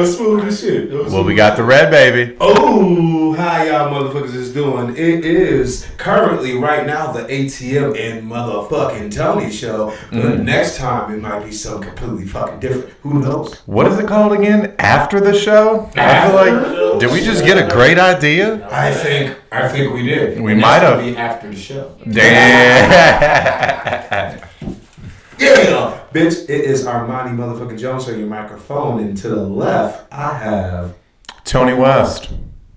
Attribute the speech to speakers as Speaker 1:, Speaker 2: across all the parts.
Speaker 1: was smooth as shit.
Speaker 2: Well, we got the red baby.
Speaker 1: Oh, how y'all motherfuckers is doing? It is currently right now the ATM and motherfucking Tony show. But next time it might be something completely fucking different. Who knows?
Speaker 2: What is it called again? After the show? I feel like, did we just get a great idea?
Speaker 1: I think we did.
Speaker 2: We might have.
Speaker 3: Be after the show.
Speaker 2: Damn.
Speaker 1: Yeah, bitch, it is Armani motherfucking Jones on your microphone, and to the left, I have
Speaker 2: Tony West.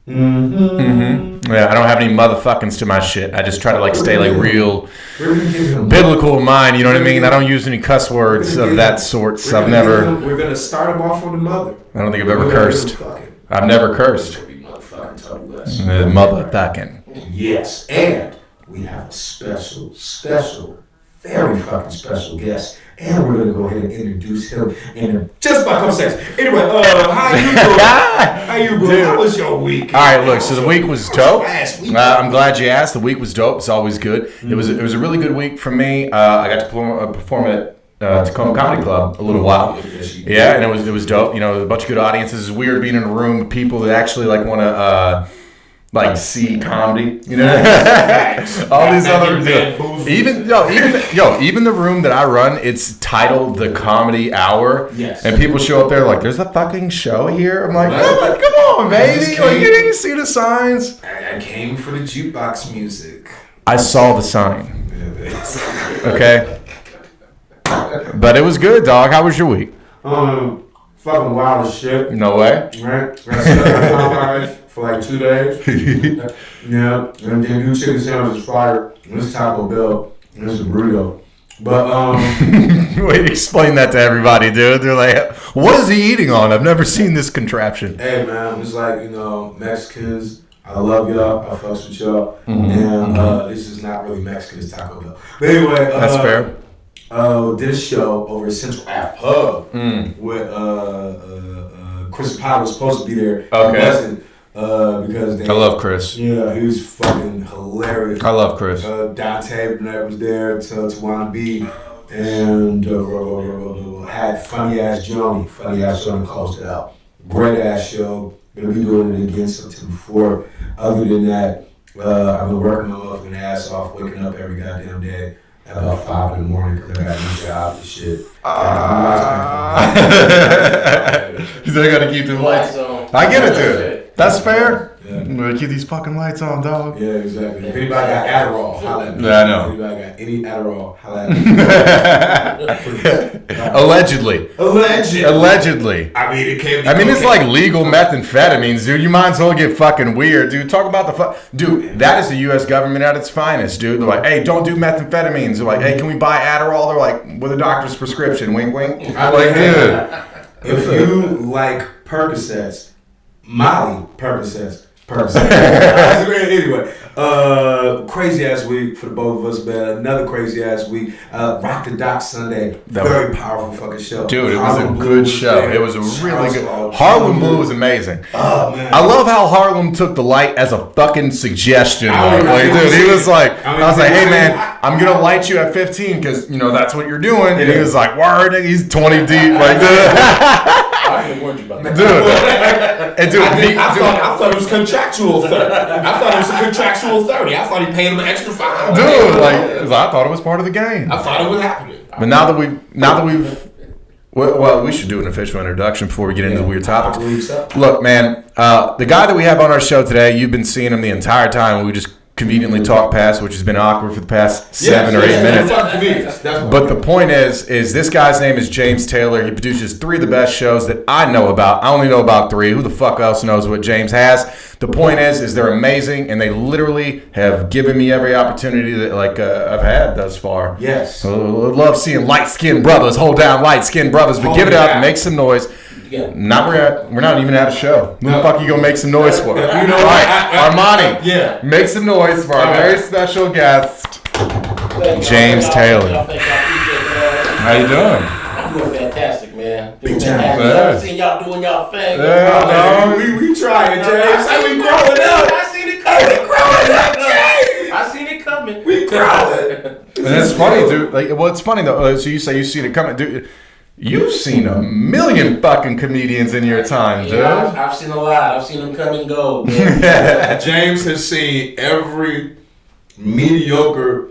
Speaker 2: Yeah, I don't have any motherfuckings to my shit. I just try to like stay like real biblical in mine. You know what I mean? I don't use any cuss words of that sort. So I've never.
Speaker 1: We're gonna start them off on the mother.
Speaker 2: I don't think I've ever cursed. I've never cursed. Motherfucking.
Speaker 1: Yes, and we have a special, very fucking special guest, and we're gonna go ahead and introduce him in just about a couple seconds. Anyway, how you doing? How you doing?
Speaker 2: Dude.
Speaker 1: How was your week?
Speaker 2: All right, look. So the week was dope.
Speaker 1: Last week?
Speaker 2: I'm glad you asked. The week was dope. It's always good. It was a really good week for me. I got to perform at Tacoma Comedy Club a little while. Yeah, and it was dope. You know, a bunch of good audiences. It's weird being in a room with people that actually like want to. Like see comedy, you know, all these other even the room that I run, it's titled the Comedy Hour,
Speaker 1: yes,
Speaker 2: and people show up there like, "There's a fucking show here." I'm like, "Oh, come on, baby! Like, you didn't see the signs."
Speaker 1: I came for the jukebox music.
Speaker 2: I saw the sign. Okay, but it was good, dog. How was your week?
Speaker 1: Fucking wild as shit.
Speaker 2: No way.
Speaker 1: Right? For like 2 days. Yeah. And then new chicken sandwiches fire. And this Taco Bell. And this is a burrito. But
Speaker 2: wait, explain that to everybody, dude. They're like, what is he eating on? I've never seen this contraption.
Speaker 1: Hey man, it's like, you know, Mexicans, I love y'all, I fucks with y'all. And this is not really Mexican, it's Taco Bell. But anyway,
Speaker 2: that's fair.
Speaker 1: Did a show over at Central Ave Pub with Chris Powell was supposed to be there.
Speaker 2: Okay.
Speaker 1: Because
Speaker 2: I love Chris.
Speaker 1: Yeah, he was fucking hilarious.
Speaker 2: I love Chris.
Speaker 1: Dante Burnett was there to wanna be, and had funny ass Johnny closed it out. Great ass show. Gonna be doing it again September 4th. Other than that, I've been working my motherfucking ass off, waking up every goddamn day at about 5 in the morning because I got a new job and shit.
Speaker 2: You still gotta keep the lights on. I get it, dude. That's fair. Yeah. I'm gonna keep these fucking lights on, dog.
Speaker 1: Yeah, exactly. If anybody got Adderall, holla at me.
Speaker 2: Yeah, I know.
Speaker 1: If anybody got any Adderall, holla at me.
Speaker 2: Allegedly.
Speaker 1: I mean, it can't be.
Speaker 2: I mean, it's like legal methamphetamines, dude. You might as well get fucking weird, dude. Talk about dude. That is the U.S. government at its finest, dude. They're like, hey, don't do methamphetamines. They're like, hey, can we buy Adderall? They're like, with a doctor's prescription. Wink, wink. I'm like, dude.
Speaker 1: If you like Percocets, Molly Percocets. Anyway, crazy ass week for the both of us, man. Another crazy ass week. Rock the Dock Sunday. Very powerful fucking show.
Speaker 2: Dude, it was a good show. It was a really good. Harlem Blue was amazing.
Speaker 1: Oh man,
Speaker 2: I love how Harlem took the light as a fucking suggestion. Like, dude, he was like, I was like, hey man, I'm gonna light you at 15 because you know that's what you're doing. And he was like, word, he's 20 deep, like, dude.
Speaker 3: I didn't warn you about that.
Speaker 2: Dude, and dude,
Speaker 1: I thought it was contractual 30. I thought it was a contractual 30. I thought he paid him an extra $5.
Speaker 2: Dude, like, I thought it was part of the game.
Speaker 1: I thought it was happening.
Speaker 2: But now that we've, well, we should do an official introduction before we get into the weird topics.
Speaker 1: I believe so.
Speaker 2: Look, man, the guy that we have on our show today, you've been seeing him the entire time. We just conveniently talk past, which has been awkward for the past 7 or 8 minutes. But the point is this guy's name is James Taylor. He produces 3 of the best shows that I know about. I only know about 3. Who the fuck else knows what James has? The point is they're amazing, and they literally have given me every opportunity that I've had thus far.
Speaker 1: Yes.
Speaker 2: I love seeing light-skinned brothers hold down light-skinned brothers, but give it up and make some noise. Yeah. We're not even at a show. Who the fuck you gonna make some noise for? You know, all right, Armani.
Speaker 1: Yeah.
Speaker 2: Make some noise for our very special guest, James Taylor. How you doing?
Speaker 3: I'm doing fantastic, man.
Speaker 1: Big time.
Speaker 3: I've seen y'all doing y'all thing.
Speaker 1: Yeah, we trying, James.
Speaker 3: We growing up. I seen it coming. We growing up, James. I seen it coming.
Speaker 1: We growing.
Speaker 2: And it's funny, dude. Like, well, it's funny though. So you say you seen it coming, dude. You've seen a million fucking comedians in your time, dude.
Speaker 3: Yeah, I've seen a lot. I've seen them come and go.
Speaker 4: James has seen every mediocre,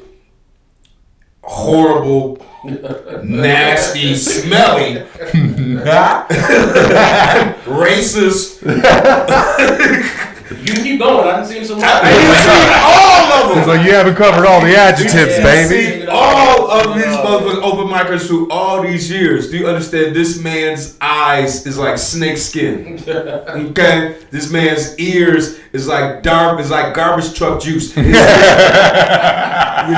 Speaker 4: horrible, nasty, smelly, racist.
Speaker 3: You keep going. I've seen some.
Speaker 4: All of them.
Speaker 2: It's like you haven't covered all the adjectives, baby.
Speaker 4: See all of these motherfucking open micers through all these years. Do you understand? This man's eyes is like snake skin. Okay? This man's ears is like garbage truck juice. He's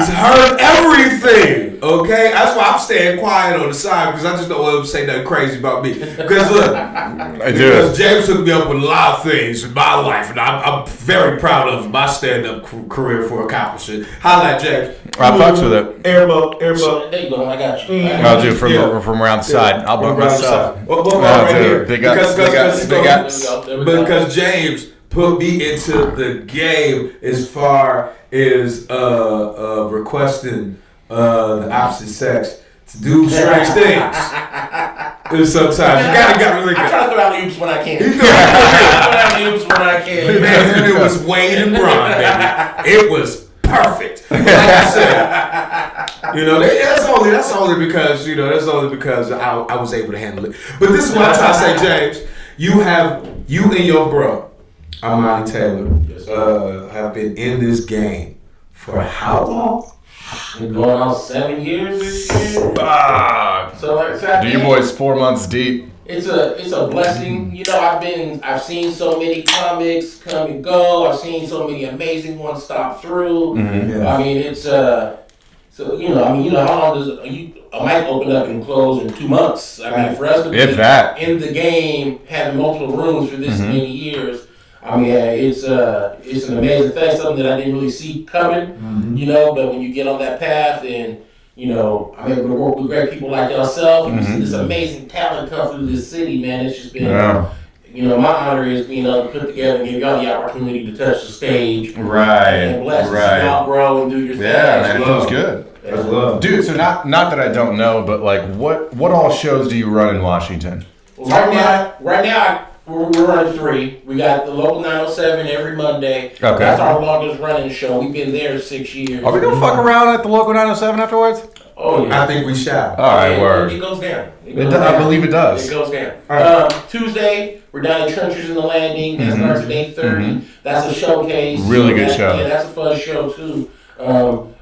Speaker 4: heard everything. Okay? That's why I'm staying quiet on the side because I just don't want him to say nothing crazy about me. Because look, because James hooked me up with a lot of things in my life, and I'm very proud of my stand-up career for accomplishing. Holla at James.
Speaker 2: I fucks with it.
Speaker 4: Airbo.
Speaker 3: There you go. I got you.
Speaker 2: I'll do from around the side. I'll bump myself.
Speaker 4: Because James put me into the game as far as requesting the opposite sex to do strange things. Sometimes you gotta really.
Speaker 3: I try to throw out loops when I can.
Speaker 4: Man, it was Wade and Braun, baby. It was perfect. Like I said, that's only because I was able to handle it. But this is what I'm trying to say, James. You and your bro, Amani Taylor, have been in this game for how long?
Speaker 3: Been going on 7 years this year.
Speaker 2: Do you boys 4 months deep?
Speaker 3: It's a blessing. I've seen so many comics come and go. I've seen so many amazing ones stop through.
Speaker 2: Mm-hmm.
Speaker 3: Yeah. I mean, it's how long does a mic open up and close in 2 months? I mean, for us to be in the game, having multiple rooms for this many years, I mean, it's an amazing thing. Something that I didn't really see coming, But when you get on that path and I'm able to work with great people like yourself, and you see this amazing talent come through this city, man. It's just been, my honor is being able to put together and give y'all the opportunity to touch the stage, and bless to see y'all grow and do your thing.
Speaker 2: Yeah, man, it feels good.
Speaker 4: That's love,
Speaker 2: dude. So not that I don't know, but like, what all shows do you run in Washington?
Speaker 3: Well, right now. We're running 3. We got the local 907 every Monday.
Speaker 2: Okay.
Speaker 3: That's our longest running show. We've been there 6 years.
Speaker 2: Are we gonna fuck around at the local 907 afterwards?
Speaker 3: Oh yeah.
Speaker 4: I think we shall.
Speaker 2: All right, word.
Speaker 3: It goes down.
Speaker 2: I believe it does.
Speaker 3: It goes down.
Speaker 4: Right.
Speaker 3: Tuesday, we're down in Trenches in the Landing. That starts at 8:30. That's a showcase.
Speaker 2: Really good show.
Speaker 3: Yeah, that's a fun show too.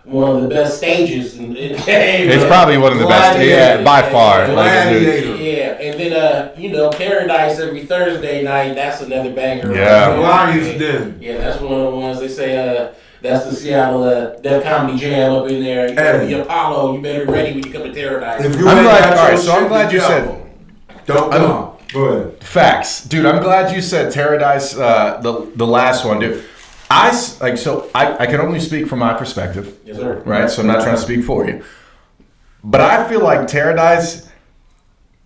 Speaker 3: One of the best stages in the game.
Speaker 2: It's probably one of the best, by far.
Speaker 4: Gladiator.
Speaker 3: Yeah, and then Paradise every Thursday night. That's another banger.
Speaker 2: Yeah.
Speaker 4: Lions Den.
Speaker 3: Yeah, that's one of the ones they say. That's the Seattle Def Comedy Jam up in there. The Apollo. You better be ready when you come to Paradise.
Speaker 4: I'm
Speaker 2: glad you said.
Speaker 4: Don't come. Go ahead.
Speaker 2: Facts, dude. I'm glad you said Paradise. The last one, dude. I can only speak from my perspective.
Speaker 3: Yes, sir.
Speaker 2: Right? So I'm not trying to speak for you. But I feel like Paradise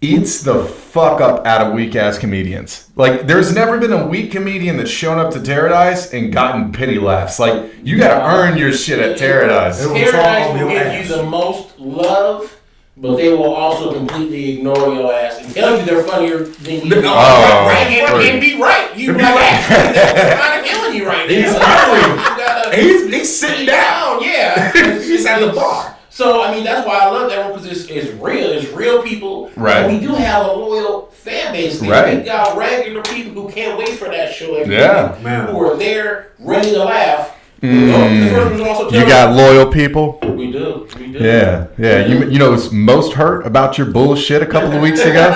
Speaker 2: eats the fuck up out of weak ass comedians. Like, there's never been a weak comedian that's shown up to Paradise and gotten pity laughs. Like, you gotta earn your shit at Paradise.
Speaker 3: Paradise will give you the most love, but they will also completely ignore your ass and tell you they're funnier than you. And be right. You like, actually, they're kind of killing you right now.
Speaker 4: He's sitting down.
Speaker 3: Yeah.
Speaker 4: He's at the bar.
Speaker 3: So, I mean, that's why I love that one, because it's real. It's real people.
Speaker 2: Right.
Speaker 3: And we do have a loyal fan base.
Speaker 2: Right.
Speaker 3: We got regular people who can't wait for that show every
Speaker 2: Yeah.
Speaker 3: week,
Speaker 4: Man.
Speaker 3: who are there ready to laugh. The first one's also
Speaker 2: You got loyal people?
Speaker 3: We do.
Speaker 2: Yeah. You know what's most hurt about your bullshit a couple of weeks ago?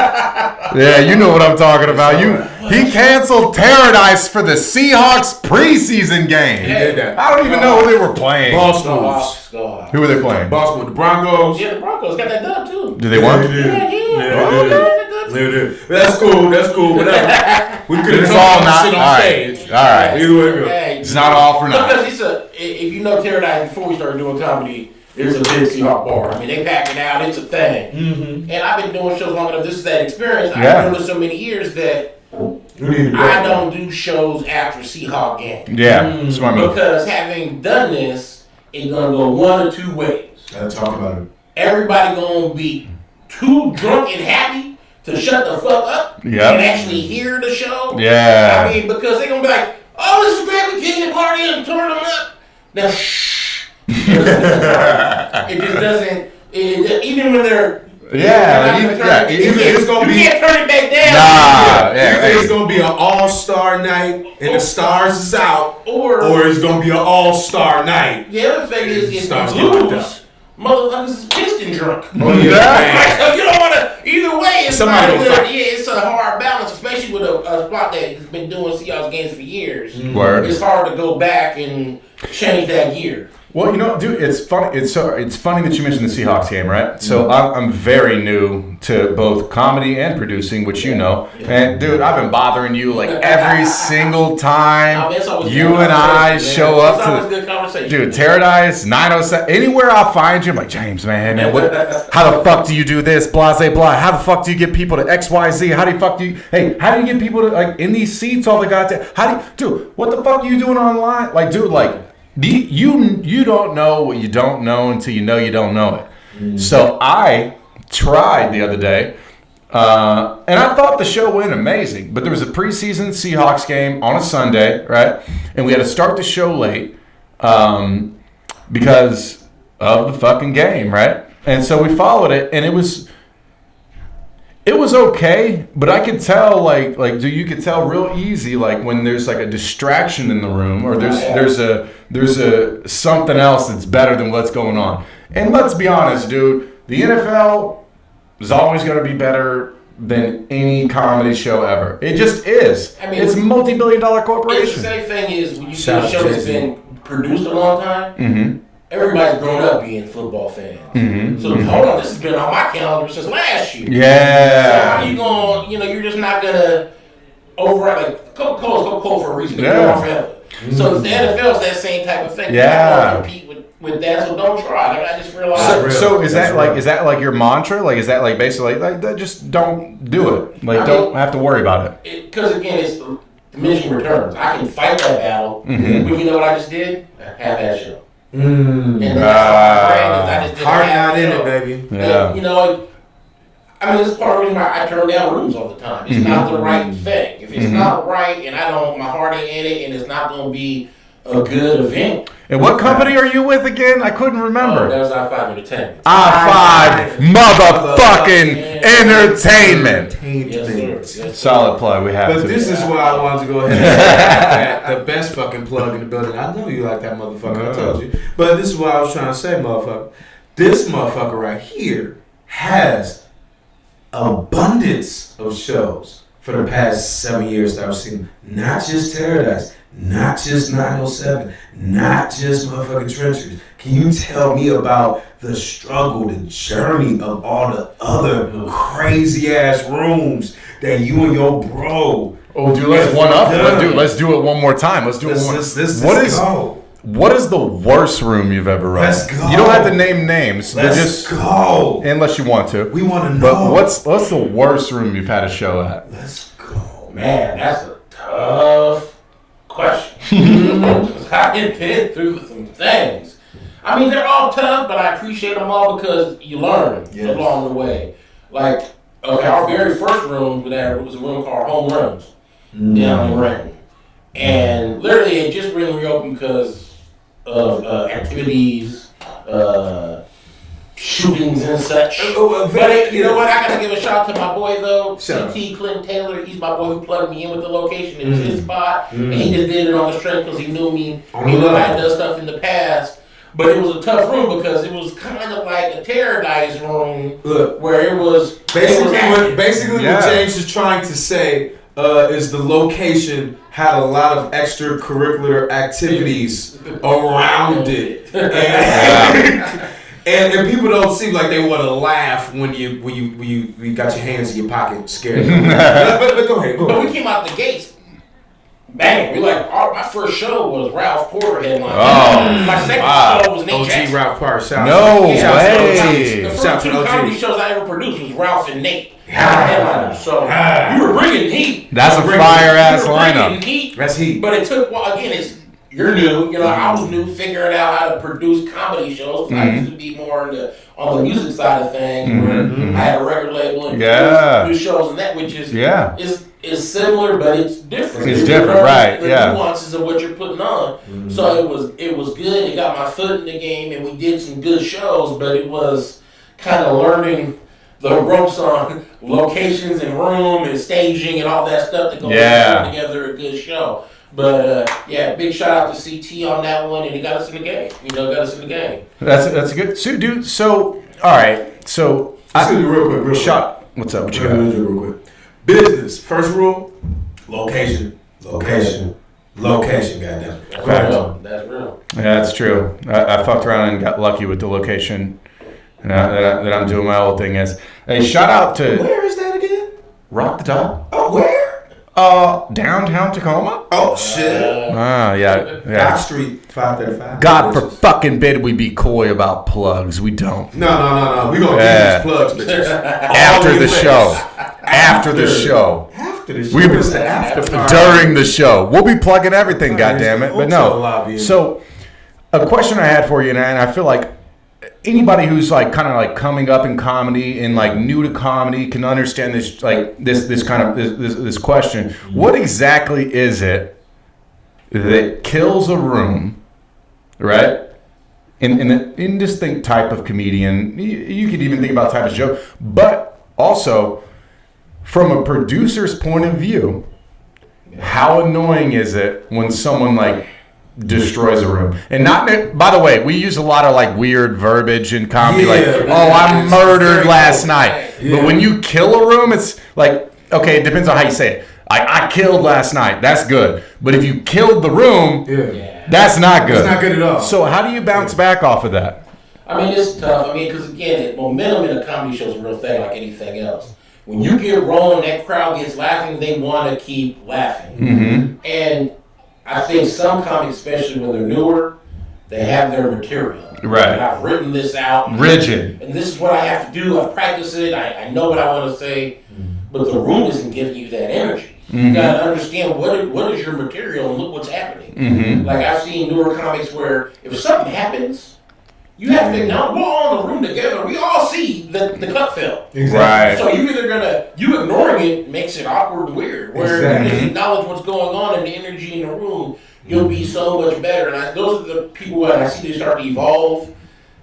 Speaker 2: Yeah, you know what I'm talking about. He canceled Paradise for the Seahawks preseason game.
Speaker 3: Yeah.
Speaker 2: I don't even know who they were playing.
Speaker 4: Boss moves.
Speaker 2: Who were they playing?
Speaker 4: Boss with the Broncos.
Speaker 3: Yeah, the Broncos got that dub too.
Speaker 2: Did they win?
Speaker 3: Yeah.
Speaker 4: They did. That's cool. Whatever. We could
Speaker 2: It's
Speaker 4: have
Speaker 2: all
Speaker 4: all
Speaker 2: not
Speaker 4: sit on
Speaker 2: all right.
Speaker 4: stage.
Speaker 2: All right.
Speaker 4: Either way it goes.
Speaker 2: It's not all for now.
Speaker 3: Because if you know Paradise before we started doing comedy, it's a big Seahawk bar. I mean, they pack it out. It's a thing. Mm-hmm. And I've been doing shows long enough. This is that experience. I've been doing so many years that I don't do shows after Seahawk game.
Speaker 2: Yeah, smart move.
Speaker 3: Because having done this, it's gonna go one or two ways.
Speaker 4: Gotta talk about it.
Speaker 3: Everybody gonna be too drunk and happy to shut the fuck up and actually hear the show.
Speaker 2: Yeah.
Speaker 3: I mean, because they're gonna be like, "Oh, this is great, we came to party and turn them up." Now, shh. It just doesn't. Even when they're
Speaker 4: it's gonna
Speaker 3: you can't turn it back down.
Speaker 4: It's gonna be an all-star night and the stars is out, or it's gonna be an all-star night.
Speaker 3: The other thing is
Speaker 4: stars
Speaker 3: lose. Motherfuckers is pissed and drunk.
Speaker 4: Oh yeah.
Speaker 3: So you don't want to. Either way, it's
Speaker 4: it's
Speaker 3: a hard balance, especially with a spot that has been doing Seahawks games for years.
Speaker 2: Word.
Speaker 3: It's hard to go back and change that gear.
Speaker 2: Well, dude, it's funny. It's funny that you mentioned the Seahawks game, right? So I'm very new to both comedy and producing, which you know. And dude, I've been bothering you like every single time you and I show up to.
Speaker 3: Good conversation.
Speaker 2: Dude, Paradise 907. Anywhere I find you, I'm like, James, man, how the fuck do you do this? Blase blah. How the fuck do you get people to XYZ? How do you get people to like in these seats all the goddamn? Dude, what the fuck are you doing online? Like, dude, like. You don't know what you don't know until you don't know it. So I tried the other day, and I thought the show went amazing. But there was a preseason Seahawks game on a Sunday, right? And we had to start the show late because of the fucking game, right? And so we followed it, and it was okay, but I could tell you could tell real easy like when there's like a distraction in the room or there's a something else that's better than what's going on. And let's be honest, dude, the NFL is always going to be better than any comedy show ever. It just is. I mean, it's a multi-billion-dollar corporation.
Speaker 3: It's the same thing is when you see a show that's been produced a long time. Everybody's grown up being football fans. So hold on, this has been on my calendar since last year.
Speaker 2: Yeah.
Speaker 3: So how are you going? You're just not gonna override. Like Coca-Cola for a reason.
Speaker 2: Yeah.
Speaker 3: Forever. So the NFL is that same type of thing.
Speaker 2: Yeah.
Speaker 3: You compete with that, so don't try. I just realized.
Speaker 2: So is that like your mantra? Like is that like basically like that? Just don't do it. Like don't have to worry about it.
Speaker 3: Because again, it's diminishing returns. I can fight that battle, but you know what I just did? Have that show. And that's
Speaker 4: heart not in it, baby.
Speaker 2: Yeah.
Speaker 3: And, I mean, this is part of the reason why I turn down rooms all the time. It's not the right thing. If it's not right, and my heart ain't in it, and it's not going to be a good event.
Speaker 2: And what company are you with again? I couldn't remember.
Speaker 3: That was I-5 Entertainment.
Speaker 2: I-5 motherfucking entertainment.
Speaker 3: Yes, sir.
Speaker 2: Solid plug. We have
Speaker 4: But
Speaker 2: to.
Speaker 4: this is why I wanted to go ahead and the best fucking plug in the building. I know you like that motherfucker. I told you. But this is what I was trying to say, motherfucker. This motherfucker right here has abundance of shows for the past 7 years that I've seen. Not just Paradise. Not just 907, not just motherfucking Trenchers. Can you tell me about the struggle, the journey of all the other crazy ass rooms that you and your bro?
Speaker 2: Oh, dude, let's one up. Let's do it one more time. Let's do it one. What is the worst room you've ever run?
Speaker 4: Let's go.
Speaker 2: You don't have to name names.
Speaker 4: Let's go.
Speaker 2: Unless you want to.
Speaker 4: We want to know.
Speaker 2: But what's the worst room you've had a show at?
Speaker 4: Let's go.
Speaker 3: Man, that's a tough question. I've been through some things. I mean, they're all tough, but I appreciate them all because you learn along the way. Like, our very first room was a room called Home Runs down in Renton. And literally, it just really reopened because of activities, shootings and such. But you know what? I gotta give a shout out to my boy though, CT Clinton Taylor. He's my boy who plugged me in with the location. It was his spot, and he just did it on the strength because he knew me. He knew I had done stuff in the past. But it was a tough room because it was kind of like a Paradise room.
Speaker 4: Look,
Speaker 3: where it was
Speaker 4: basically what James is trying to say is the location had a lot of extracurricular activities around it. And people don't seem like they want to laugh when you got your hands in your pocket scared. but go ahead.
Speaker 3: But we came out the gates. Bang! My first show was Ralph Porter headline. My second show was Nate
Speaker 4: OG
Speaker 3: Jackson.
Speaker 4: Ralph Porter.
Speaker 2: No way.
Speaker 3: The first two comedy shows I ever produced was Ralph and Nate. Headliners. So you were bringing heat.
Speaker 2: That's a fire ass lineup.
Speaker 3: Heat,
Speaker 4: That's heat.
Speaker 3: But it took, again, you're new. You know, I was new figuring out how to produce comedy shows. I used to be more on the music side of things, where I had a record label and produced shows and that, which is similar, but it's different.
Speaker 2: It's different, right?
Speaker 3: The nuances of what you're putting on. So it was good. It got my foot in the game, and we did some good shows. But it was kind of learning the ropes on locations and room and staging and all that stuff that goes together a good show. But big shout out to CT on that one, and he got us in the game.
Speaker 2: That's good. So, dude. So, all right. So,
Speaker 1: real quick.
Speaker 2: Shot. What's up? What you got?
Speaker 1: Real quick. Business. First rule: location. Goddamn.
Speaker 3: That's real.
Speaker 2: Yeah, that's true. I fucked around and got lucky with the location that I'm doing my old thing is. Hey, shout out to.
Speaker 1: Where is that again?
Speaker 2: Rock the Top.
Speaker 1: Oh, where?
Speaker 2: Downtown Tacoma.
Speaker 1: Oh shit.
Speaker 2: Yeah.
Speaker 1: Dock Street, 535.
Speaker 2: God for fucking bid we be coy about plugs. We don't.
Speaker 1: No. We gonna give these plugs, bitches.
Speaker 2: After the show. After the show.
Speaker 1: We was the after party.
Speaker 2: During the show. We'll be plugging everything, goddammit. But no. So, a question I had for you, and I feel like anybody who's like kind of like coming up in comedy and like new to comedy can understand this like this kind of this question. What exactly is it that kills a room, right? In an indistinct type of comedian, you could even think about type of joke, but also from a producer's point of view, how annoying is it when someone like destroys a room? And not, by the way, we use a lot of like weird verbiage in comedy, I murdered last night. But when you kill a room, it's like, okay, it depends on how you say it. I killed last night. That's good. But if you killed the room, that's not good.
Speaker 1: It's not good at all.
Speaker 2: So how do you bounce back off of that?
Speaker 3: I mean, it's tough. I mean, because again, momentum in a comedy show is a real thing like anything else. When you get rolling, that crowd gets laughing, they want to keep laughing.
Speaker 2: Mm-hmm.
Speaker 3: And I think some comics, especially when they're newer, they have their material.
Speaker 2: Right.
Speaker 3: And I've written this out.
Speaker 2: Rigid.
Speaker 3: And this is what I have to do. I've practiced it. I know what I want to say. But the room isn't giving you that energy. You got to understand what is your material and look what's happening.
Speaker 2: Mm-hmm.
Speaker 3: Like I've seen newer comics where if something happens, you have to acknowledge we're all in the room together. We all see the cut fell.
Speaker 1: Exactly.
Speaker 2: Right.
Speaker 3: So you either you ignoring it makes it awkward and weird. Where you just acknowledge what's going on and the energy in the room, you'll be so much better. And those are the people that I see they start to evolve.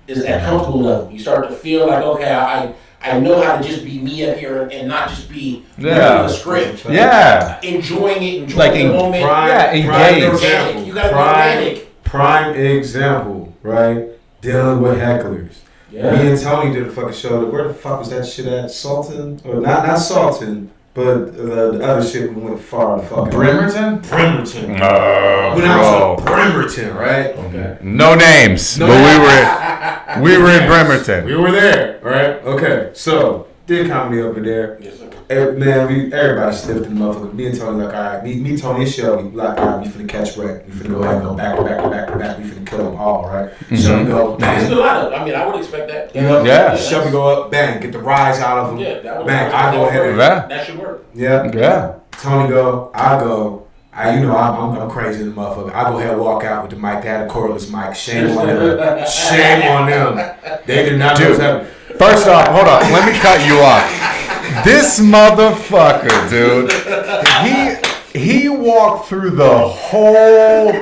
Speaker 3: Is that comfortable level? You start to feel like, okay, I know how to just be me up here and not just be the script.
Speaker 2: Yeah.
Speaker 3: Enjoying it,
Speaker 2: like
Speaker 3: the moment.
Speaker 2: Engage.
Speaker 3: You got to be organic.
Speaker 1: Prime example, right? Dealing with hecklers. Yeah. Me and Tony did a fucking show. Where the fuck was that shit at? Salton? Or not Salton, but the other shit went far the fuck.
Speaker 2: Bremerton?
Speaker 1: Bremerton. When I was in Bremerton, right? Okay.
Speaker 2: No names, but we were in Bremerton.
Speaker 1: We were there, right? Okay. So did comedy over there.
Speaker 3: Yes, sir.
Speaker 1: Everybody stiffed in the motherfucker. Me and Tony like, all right, me, Tony, and Shelby, like, all right, we finna catch wreck. We finna go ahead and go back to back. We finna kill them all, right?
Speaker 2: Mm-hmm.
Speaker 1: Shelby go,
Speaker 3: That's
Speaker 1: bang.
Speaker 3: a lot of. I mean, I would expect that.
Speaker 2: Yeah.
Speaker 1: Shelby go up, bang, get the rise out of them.
Speaker 3: Yeah, that would
Speaker 1: Bang, I go ahead and
Speaker 3: that should work.
Speaker 2: Yeah.
Speaker 1: Tony go, I go. I'm crazy in the motherfucker. I go ahead and walk out with the mic. They had a cordless mic. Shame on them. Shame on them. They did not know what's happening.
Speaker 2: First off, hold on. Let me cut you off. This motherfucker, dude. He walked through the whole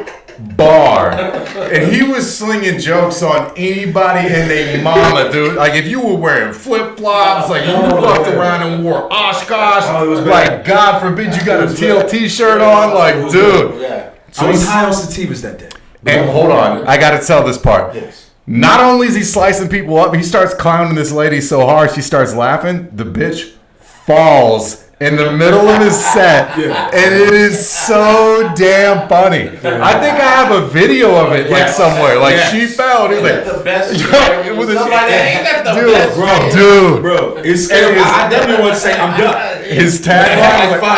Speaker 2: bar, and he was slinging jokes on anybody and their mama, dude. Like if you were wearing flip flops, like you walked around and wore Oshkosh, like God forbid you got a teal T-shirt on, like dude.
Speaker 1: So I was high on sativas that day.
Speaker 2: And hold on, I got to tell this part.
Speaker 1: Yes.
Speaker 2: Not only is he slicing people up, he starts clowning this lady so hard she starts laughing. The bitch falls in the middle of his set, and it is so damn funny. I think I have a video of it like somewhere. Like she fell, and he's like,
Speaker 3: the best.
Speaker 2: Ain't that
Speaker 3: the
Speaker 2: dude,
Speaker 3: best?
Speaker 1: Bro, it's scary. I definitely want to say I'm done.
Speaker 2: His tagline was like,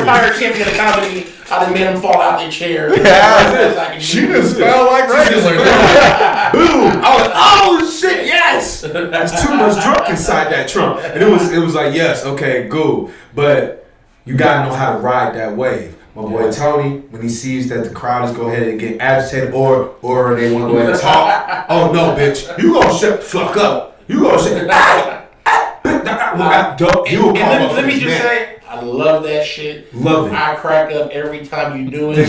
Speaker 3: Fire champion of comedy. I done made them fall out their chair.
Speaker 2: Yeah, she just fell like regular.
Speaker 1: Boom! I was, oh shit, yes! There's too much drunk inside that trunk, and it was like, yes, okay, cool, but you gotta know how to ride that wave. My boy Tony, when he sees that the crowd is go ahead and get agitated or they want to go ahead and talk. Oh no, bitch, you gonna shut the fuck up. You gonna shut
Speaker 3: let me just say, I love that shit.
Speaker 1: Love it.
Speaker 3: I crack up every time you do it.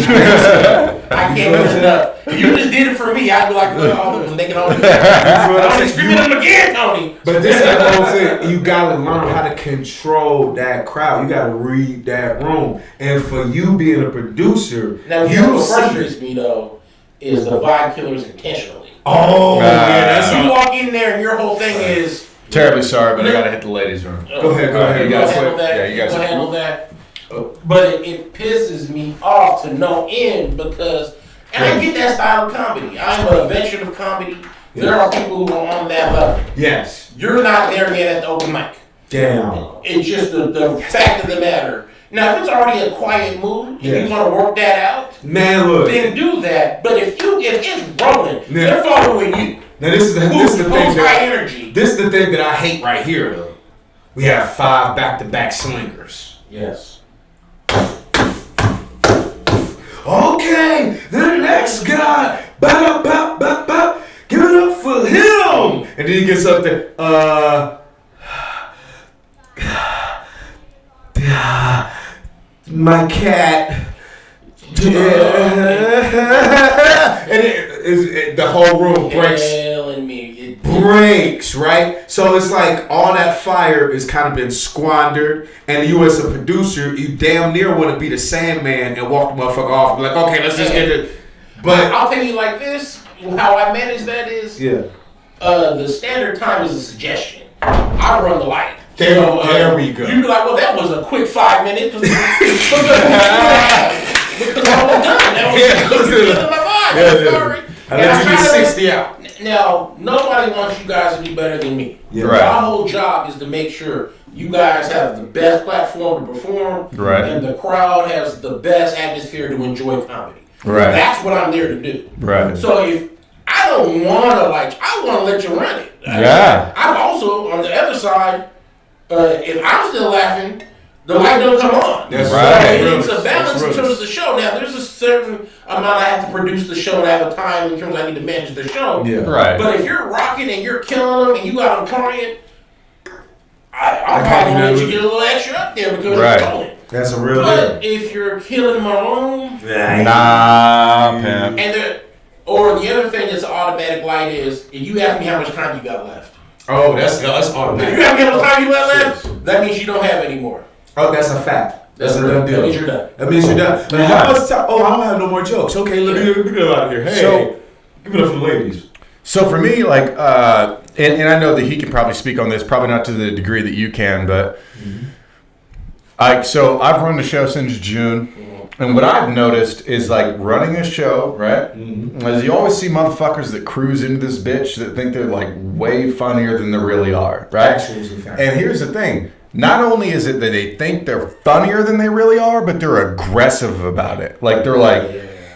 Speaker 3: I can't do enough. If you just did it for me, I'd be like, oh, I'm making all these. I'm screaming at him again, Tony.
Speaker 1: But this is the whole thing. You gotta learn how to control that crowd. You gotta read that room. And for you being a producer,
Speaker 3: now what frustrates me though is the vibe killers intentionally.
Speaker 1: Oh,
Speaker 3: that's you walk in there and your whole thing is.
Speaker 2: Terribly sorry, but I gotta hit the ladies' room.
Speaker 1: Go ahead.
Speaker 2: You guys handle
Speaker 3: that.
Speaker 2: Yeah, you guys
Speaker 3: handle that. But it pisses me off to no end because, and I get that style of comedy. I'm a veteran of comedy. There are people who are on that level.
Speaker 1: Yes.
Speaker 3: You're not there yet at the open mic.
Speaker 1: Damn.
Speaker 3: It's just the fact of the matter. Now, if it's already a quiet mood and you want to work that out,
Speaker 1: man, look,
Speaker 3: then do that. But if it's rolling, they're following you.
Speaker 1: Now this is the thing.
Speaker 3: Energy.
Speaker 1: This is the thing that I hate right here, though. We have 5 back-to-back slingers.
Speaker 3: Yes.
Speaker 1: Okay, the next guy. Give it up for him. And then he gets up there. My cat. And the whole room breaks. It breaks, right? So it's like all that fire is kind of been squandered, and you as a producer, you damn near want to be the Sandman and walk the motherfucker off and be like, okay, let's just get it. But
Speaker 3: I'll tell you like this, how I manage that is, the standard time is a suggestion. I run the light.
Speaker 1: There we go.
Speaker 3: You'd be like, well, that was a quick 5 minutes. Because I was done. That was the my vibe.
Speaker 1: I let you get 60 out.
Speaker 3: Now, nobody wants you guys to be better than me.
Speaker 1: Yeah.
Speaker 2: Right.
Speaker 3: My whole job is to make sure you guys have the best platform to perform, and the crowd has the best atmosphere to enjoy comedy.
Speaker 2: Right.
Speaker 3: That's what I'm there to do.
Speaker 2: Right.
Speaker 3: So if I don't want to I want to let you run it.
Speaker 2: Yeah.
Speaker 3: I'm also on the other side. If I'm still laughing, the light don't come on.
Speaker 1: That's
Speaker 2: right.
Speaker 3: It's a balance in terms of the show. Now, there's a certain amount I have to produce the show and I have a time in terms I need to manage the show.
Speaker 1: Yeah.
Speaker 2: Right.
Speaker 3: But if you're rocking and you're killing them and you got them crying, I'll probably let you get a little extra up there because you're going.
Speaker 1: That's a real
Speaker 3: But if you're killing my room,
Speaker 2: nah, pimp.
Speaker 3: or the other thing that's an automatic light is if you ask me how much time you got left.
Speaker 1: Oh, that's
Speaker 3: If
Speaker 1: automatic.
Speaker 3: you have how much time you got left, that means you don't have any more.
Speaker 1: Oh, that's a fact. That's a done deal.
Speaker 3: That means you're done.
Speaker 1: That means you're done. But how much time? Oh, I don't have no more jokes. Okay, let me get out of here. Hey, give it up for the ladies.
Speaker 2: So for me, like, and I know that he can probably speak on this, probably not to the degree that you can, but so I've run the show since June, and what I've noticed is like running a show, right? Is you always see motherfuckers that cruise into this bitch that think they're like way funnier than they really are, right? And here's the thing. Not only is it that they think they're funnier than they really are, but they're aggressive about it. Like they're like,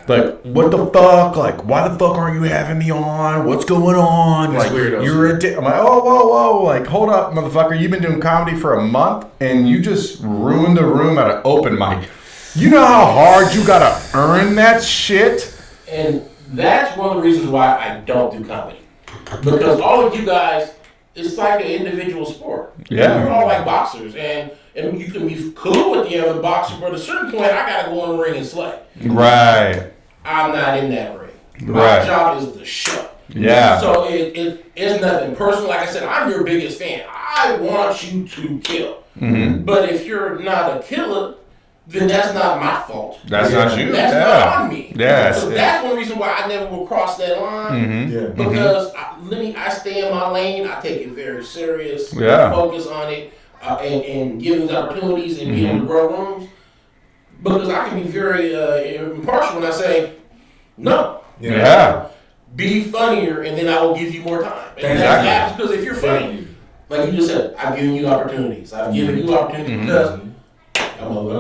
Speaker 2: what the fuck? Like, why the fuck aren't you having me on? What's going on?
Speaker 1: That's
Speaker 2: like,
Speaker 1: weird.
Speaker 2: you're a dick. I'm like, oh, whoa. Like, hold up, motherfucker. You've been doing comedy for a month, and you just ruined the room at an open mic. You know how hard you gotta earn that shit?
Speaker 3: And that's one of the reasons why I don't do comedy. Because all of you guys, it's like an individual sport.
Speaker 2: Yeah.
Speaker 3: You're all like boxers, and you can be cool with the other boxer, but at a certain point, I gotta go in the ring and slay.
Speaker 2: Right.
Speaker 3: I'm not in that ring. My
Speaker 2: Right.
Speaker 3: job is the show.
Speaker 2: Yeah.
Speaker 3: So it's nothing personal. Like I said, I'm your biggest fan. I want you to kill. But if you're not a killer, then that's not my fault.
Speaker 2: That's not you.
Speaker 3: That's not on me.
Speaker 2: Yes.
Speaker 3: So that's one reason why I never will cross that line. Because I stay in my lane. I take it very serious.
Speaker 2: Yeah.
Speaker 3: Focus on it and give these opportunities and be able to grow rooms. Because I can be very impartial when I say no.
Speaker 2: Yeah.
Speaker 3: Be funnier, and then I will give you more time. And
Speaker 2: Exactly.
Speaker 3: that's because if you're funny, like you just said, I've given you opportunities. I've given you opportunities because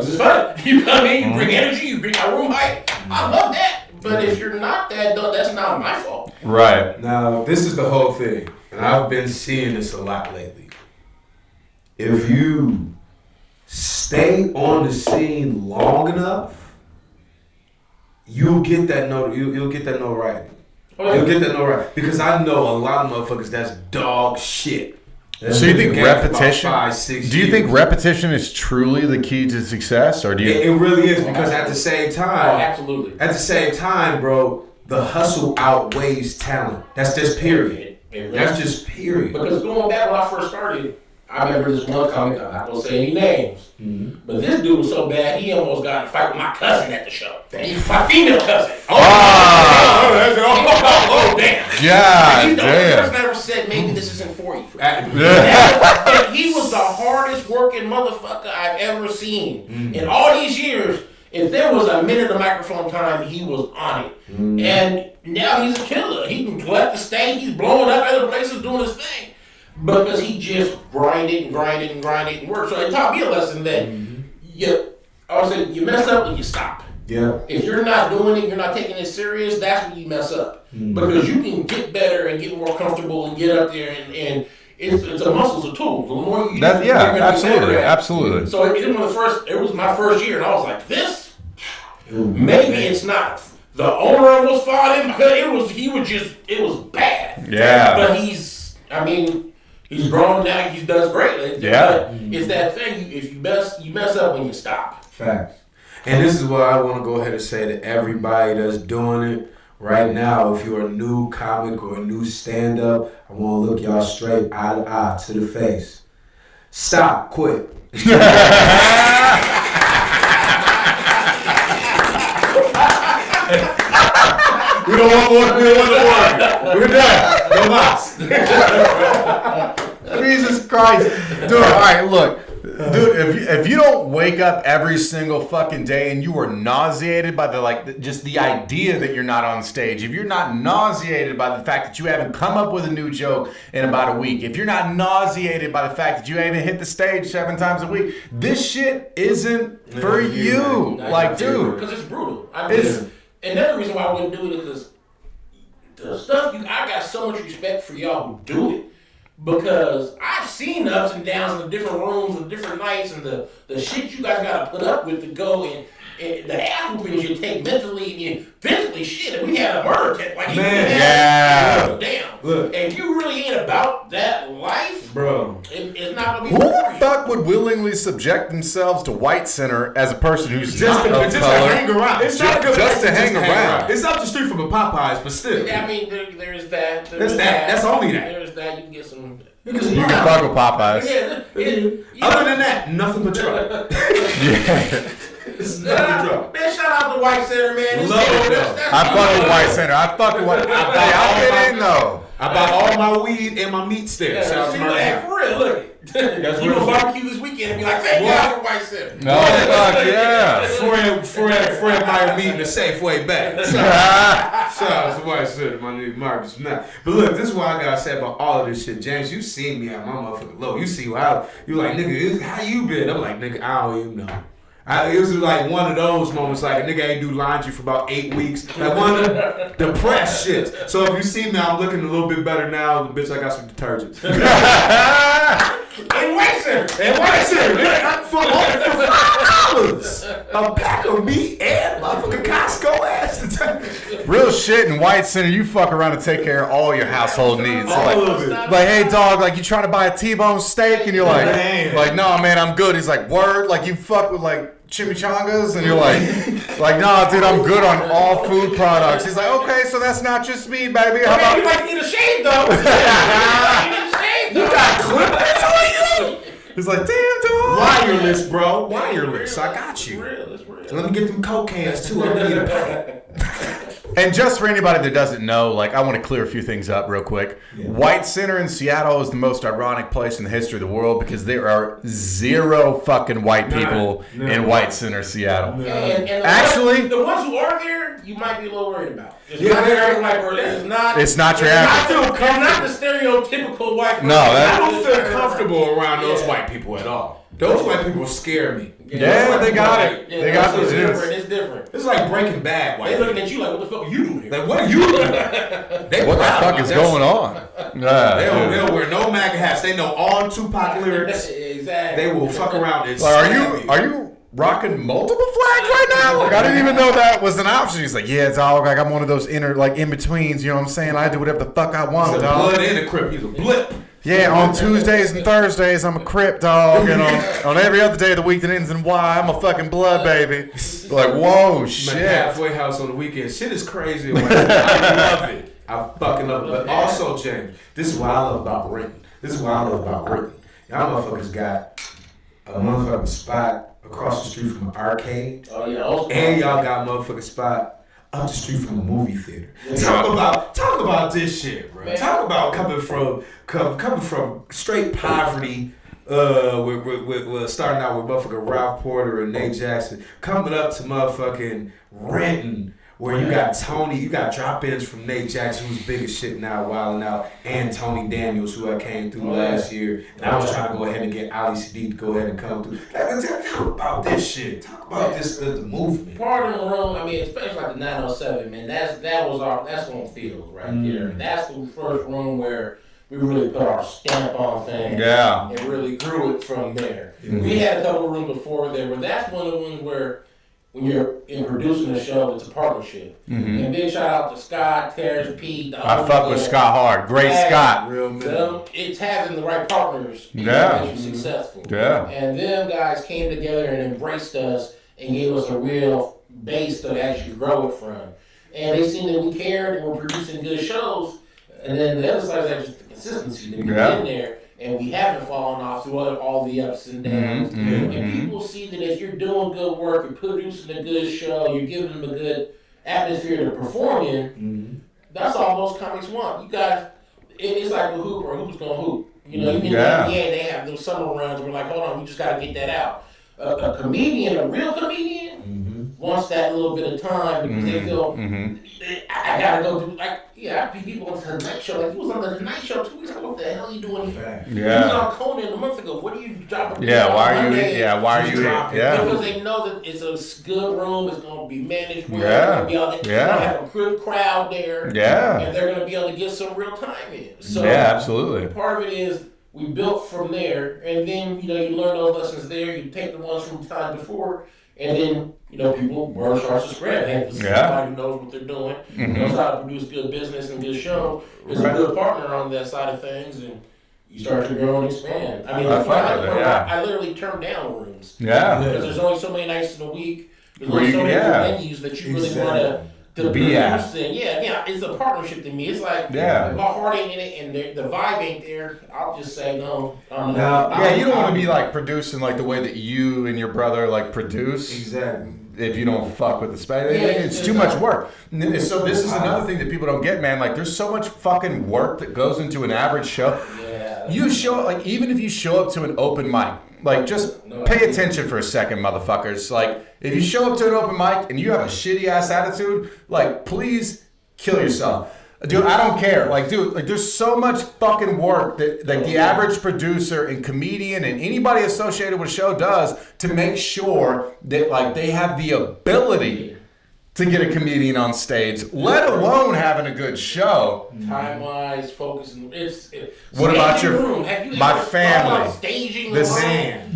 Speaker 3: this is fun. You know what I mean? You bring energy, you bring my room height. I love that. But if you're not that, that's not my fault.
Speaker 2: Right.
Speaker 1: Now, this is the whole thing, and I've been seeing this a lot lately. If you stay on the scene long enough,
Speaker 4: you'll get that you'll get that notoriety. You'll get that notoriety because I know a lot of motherfuckers that's dog shit.
Speaker 2: So you think repetition?
Speaker 4: 5, 6
Speaker 2: do you think repetition is truly the key to success, or do you?
Speaker 4: It really is because at the same time,
Speaker 3: absolutely.
Speaker 4: At the same time, bro, the hustle outweighs talent. That's just period. That's just period.
Speaker 3: Because going back when I first started, I remember this one comic. I'm not gonna say any names, but this dude was so bad he almost got in a fight with my cousin at the show. My female cousin. Oh, damn.
Speaker 2: Yeah,
Speaker 3: He's the only
Speaker 2: damn.
Speaker 3: person ever said maybe this isn't for you. But he was the hardest working motherfucker I've ever seen in all these years. If there was a minute of microphone time, he was on it. And now he's a killer. He can collect the stage. He's blowing up other places doing his thing. Because he just grinded and worked. So it taught me a lesson that you mess up when you stop.
Speaker 4: Yeah.
Speaker 3: If you're not doing it, you're not taking it serious, that's when you mess up. Because you can get better and get more comfortable and get up there and it's a muscle's a tool. The more you use it, you're gonna
Speaker 2: absolutely,
Speaker 3: be better at it.
Speaker 2: absolutely.
Speaker 3: So it was my first year and I was like, this maybe it's not. The owner almost fought him because it was bad.
Speaker 2: Yeah.
Speaker 3: But he's grown now, he does great.
Speaker 2: Yeah.
Speaker 3: It's that thing, if you mess up when you stop.
Speaker 4: Facts. And this is what I want to go ahead and say to everybody that's doing it right now. If you're a new comic or a new stand-up, I want to look y'all straight eye to eye to the face. Stop. Quit. We don't want more. We don't want the word. We're done. No mas.
Speaker 2: Jesus Christ. Dude, all right, look. Dude, if you don't wake up every single fucking day and you are nauseated by just the idea that you're not on stage, if you're not nauseated by the fact that you haven't come up with a new joke in about a week, if you're not nauseated by the fact that you haven't hit the stage 7 times a week, this shit isn't for you. Dude.
Speaker 3: Because it's brutal. And another reason why I wouldn't do it is because the stuff I got so much respect for y'all who do it. Because I've seen the ups and downs in the different rooms and different nights and the shit you guys gotta put up with to go and the ass whoopings you take mentally and physically shit. And we had a murder test. Damn.
Speaker 4: Look.
Speaker 3: And you really ain't about that life,
Speaker 4: bro.
Speaker 3: It's not gonna be
Speaker 2: Who
Speaker 3: for
Speaker 2: the
Speaker 3: you.
Speaker 2: fuck would willingly subject themselves to White Center as a person who's
Speaker 4: Just to hang around. It's not a good
Speaker 2: just to hang around.
Speaker 4: It's up the street from a Popeyes, but still.
Speaker 3: Yeah, I mean, there's that.
Speaker 4: That's only that.
Speaker 3: There's that. You can get some.
Speaker 2: You can fuck with Popeyes.
Speaker 3: Other
Speaker 4: than that, nothing but trouble. It's nothing but trouble.
Speaker 3: Man, shout out to White Center, man.
Speaker 4: Love it, though.
Speaker 2: I fuck with White Center. I fuck with White Center. I'll get in, though.
Speaker 4: I buy all my weed and my meats there. Shout out to my
Speaker 3: for real, look. You gonna barbecue this weekend and be like, thank God for White Center.
Speaker 2: No, fuck yeah.
Speaker 4: Fred Meyer meeting the Safeway back. Shout out to White Center, my nigga Marcus. But look, this is what I gotta say about all of this shit. James, you seen me at my motherfucking low. You see how you like, nigga, how you been? I'm like, nigga, I don't even know. It was like one of those moments, like a nigga ain't do laundry for about 8 weeks. Like one of the depressed shit. So if you see me, I'm looking a little bit better now. Bitch, I got some detergent.
Speaker 3: And White Center.
Speaker 4: For $5. A pack of meat and motherfucking Costco ass detergent.
Speaker 2: Real shit in White Center, you fuck around and take care of all your household needs.
Speaker 4: All of it.
Speaker 2: Like, hey dog, like you trying to buy a T-bone steak and you're like, no man, I'm good. He's like, word, like you fuck with like chimichangas and you're like, nah, dude, I'm good on all food products. He's like, okay, so that's not just me, baby. How about
Speaker 3: you might need a shave though?
Speaker 4: You got clippers on you?
Speaker 2: He's like, damn, dog.
Speaker 4: Wireless, bro. Wireless. I got you.
Speaker 3: It's real.
Speaker 4: Let me get them Coke cans too. I'm gonna need a pack.
Speaker 2: And just for anybody that doesn't know, like, I want to clear a few things up real quick. Yeah. White Center in Seattle is the most ironic place in the history of the world because there are 0 fucking white people in White Center, Seattle.
Speaker 3: And
Speaker 2: actually,
Speaker 3: the ones who are there, you might be a little worried about. It's not your white person.
Speaker 2: It's not your average.
Speaker 3: It's not the stereotypical white person.
Speaker 2: No,
Speaker 4: I don't feel comfortable around those white people at all. Those white people scare me.
Speaker 2: Yeah, they got it.
Speaker 3: Yeah,
Speaker 2: they got
Speaker 3: it's
Speaker 2: the
Speaker 3: different.
Speaker 2: juice.
Speaker 3: It's different.
Speaker 4: It's like Breaking Bad.
Speaker 3: They looking at you like, what the fuck are you doing here?
Speaker 4: Like, what are you doing?
Speaker 2: What the fuck is going on?
Speaker 4: They don't wear no MAGA hats. They know all Tupac lyrics.
Speaker 3: Exactly.
Speaker 4: They will fuck around and
Speaker 2: are you rocking multiple flags right now? Like, I didn't even know that was an option. He's like, yeah, it's all like I'm one of those in-betweens, you know what I'm saying? I do whatever the fuck I want,
Speaker 4: He's a
Speaker 2: dog.
Speaker 4: blood and a crip. He's a blip.
Speaker 2: Yeah, on Tuesdays and Thursdays, I'm a Crip, dog. And on every other day of the week that ends in Y, I'm a fucking blood, baby. Like, whoa, shit.
Speaker 4: My halfway house on the weekend. Shit is crazy. I love it. I fucking love it. But also, James, this is what I love about Renton. Y'all motherfuckers got a motherfucking spot across the street from an arcade.
Speaker 3: Oh, yeah.
Speaker 4: And y'all got a motherfucking spot up the street from a movie theater. Talk about this shit, bro. Talk about coming from straight poverty. With starting out with motherfucking Ralph Porter and Nate Jackson, coming up to motherfucking Renton, where you got Tony, you got drop-ins from Nate Jackson, who's big as shit now, wilding out, and Tony Daniels, who I came through last year. And I was trying to go ahead and get Ali Sadiq to go ahead and come through. Talk about this shit. Talk about this the movement.
Speaker 3: Part of the room, I mean, especially like the 907, man. That's on Fields right there. That's the first room where we really put our stamp on things.
Speaker 2: Yeah.
Speaker 3: And really grew it from there. Mm-hmm. We had a couple of rooms before there, but that's one of the ones where when you're in producing a show, it's a partnership. Mm-hmm. And big shout out to Scott, Terrence, Pete.
Speaker 2: I fuck with Scott hard. Great Scott.
Speaker 4: Real man.
Speaker 3: It's having the right partners
Speaker 2: that
Speaker 3: makes you successful.
Speaker 2: Yeah.
Speaker 3: And them guys came together and embraced us and gave us a real base to actually grow it from. And they seen that we cared and we're producing good shows. And then the other side is just the consistency that we've been there. And we haven't fallen off through all the ups and downs. Mm-hmm. And people see that if you're doing good work, you're producing a good show, you're giving them a good atmosphere to perform in, that's all most comics want. You guys, it's like a hooper, who's going to hoop. You know, even in the NBA, they have those summer runs where we're like, hold on, we just got to get that out. A comedian, a real comedian, wants that little bit of time because they feel, I got to go do, like, I see people on the Tonight Show. Like, he was on the Tonight Show 2 weeks ago. What the hell are you doing here? He was on Conan a month ago. What are you dropping?
Speaker 2: Why are you here? Yeah.
Speaker 3: Because they know that it's a good room. It's going to be managed well. They're going to have a good crowd there.
Speaker 2: Yeah.
Speaker 3: And they're going to be able to get some real time in. So
Speaker 2: absolutely.
Speaker 3: Part of it is we built from there. And then, you learn those lessons there. You take the ones from time before. And then, people, word starts to spread. Hey, somebody who knows what they're doing, knows how to produce good business and good show, is a good partner on that side of things, and you start to grow and expand. I mean, I literally turn down rooms.
Speaker 2: Yeah.
Speaker 3: Because there's only so many nights in a week. There's only so many venues that you really want to be at. It's a partnership to me. It's like, if my heart ain't in it and the vibe ain't there, I'll just say no.
Speaker 2: You don't want to be like producing like the way that you and your brother like produce.
Speaker 4: Exactly.
Speaker 2: If you don't fuck with the space, it's too much work. So this is another thing that people don't get, man. Like, there's so much fucking work that goes into an average show. You show like, even if you show up to an open mic, like, just pay attention for a second, motherfuckers. Like, if you show up to an open mic and you have a shitty ass attitude, like, please kill yourself. Dude, I don't care. Like, dude, like, there's so much fucking work that like the average producer and comedian and anybody associated with a show does to make sure that like they have the ability to get a comedian on stage, let alone having a good show.
Speaker 3: Time-wise, focusing.
Speaker 2: What about my family?
Speaker 3: Staging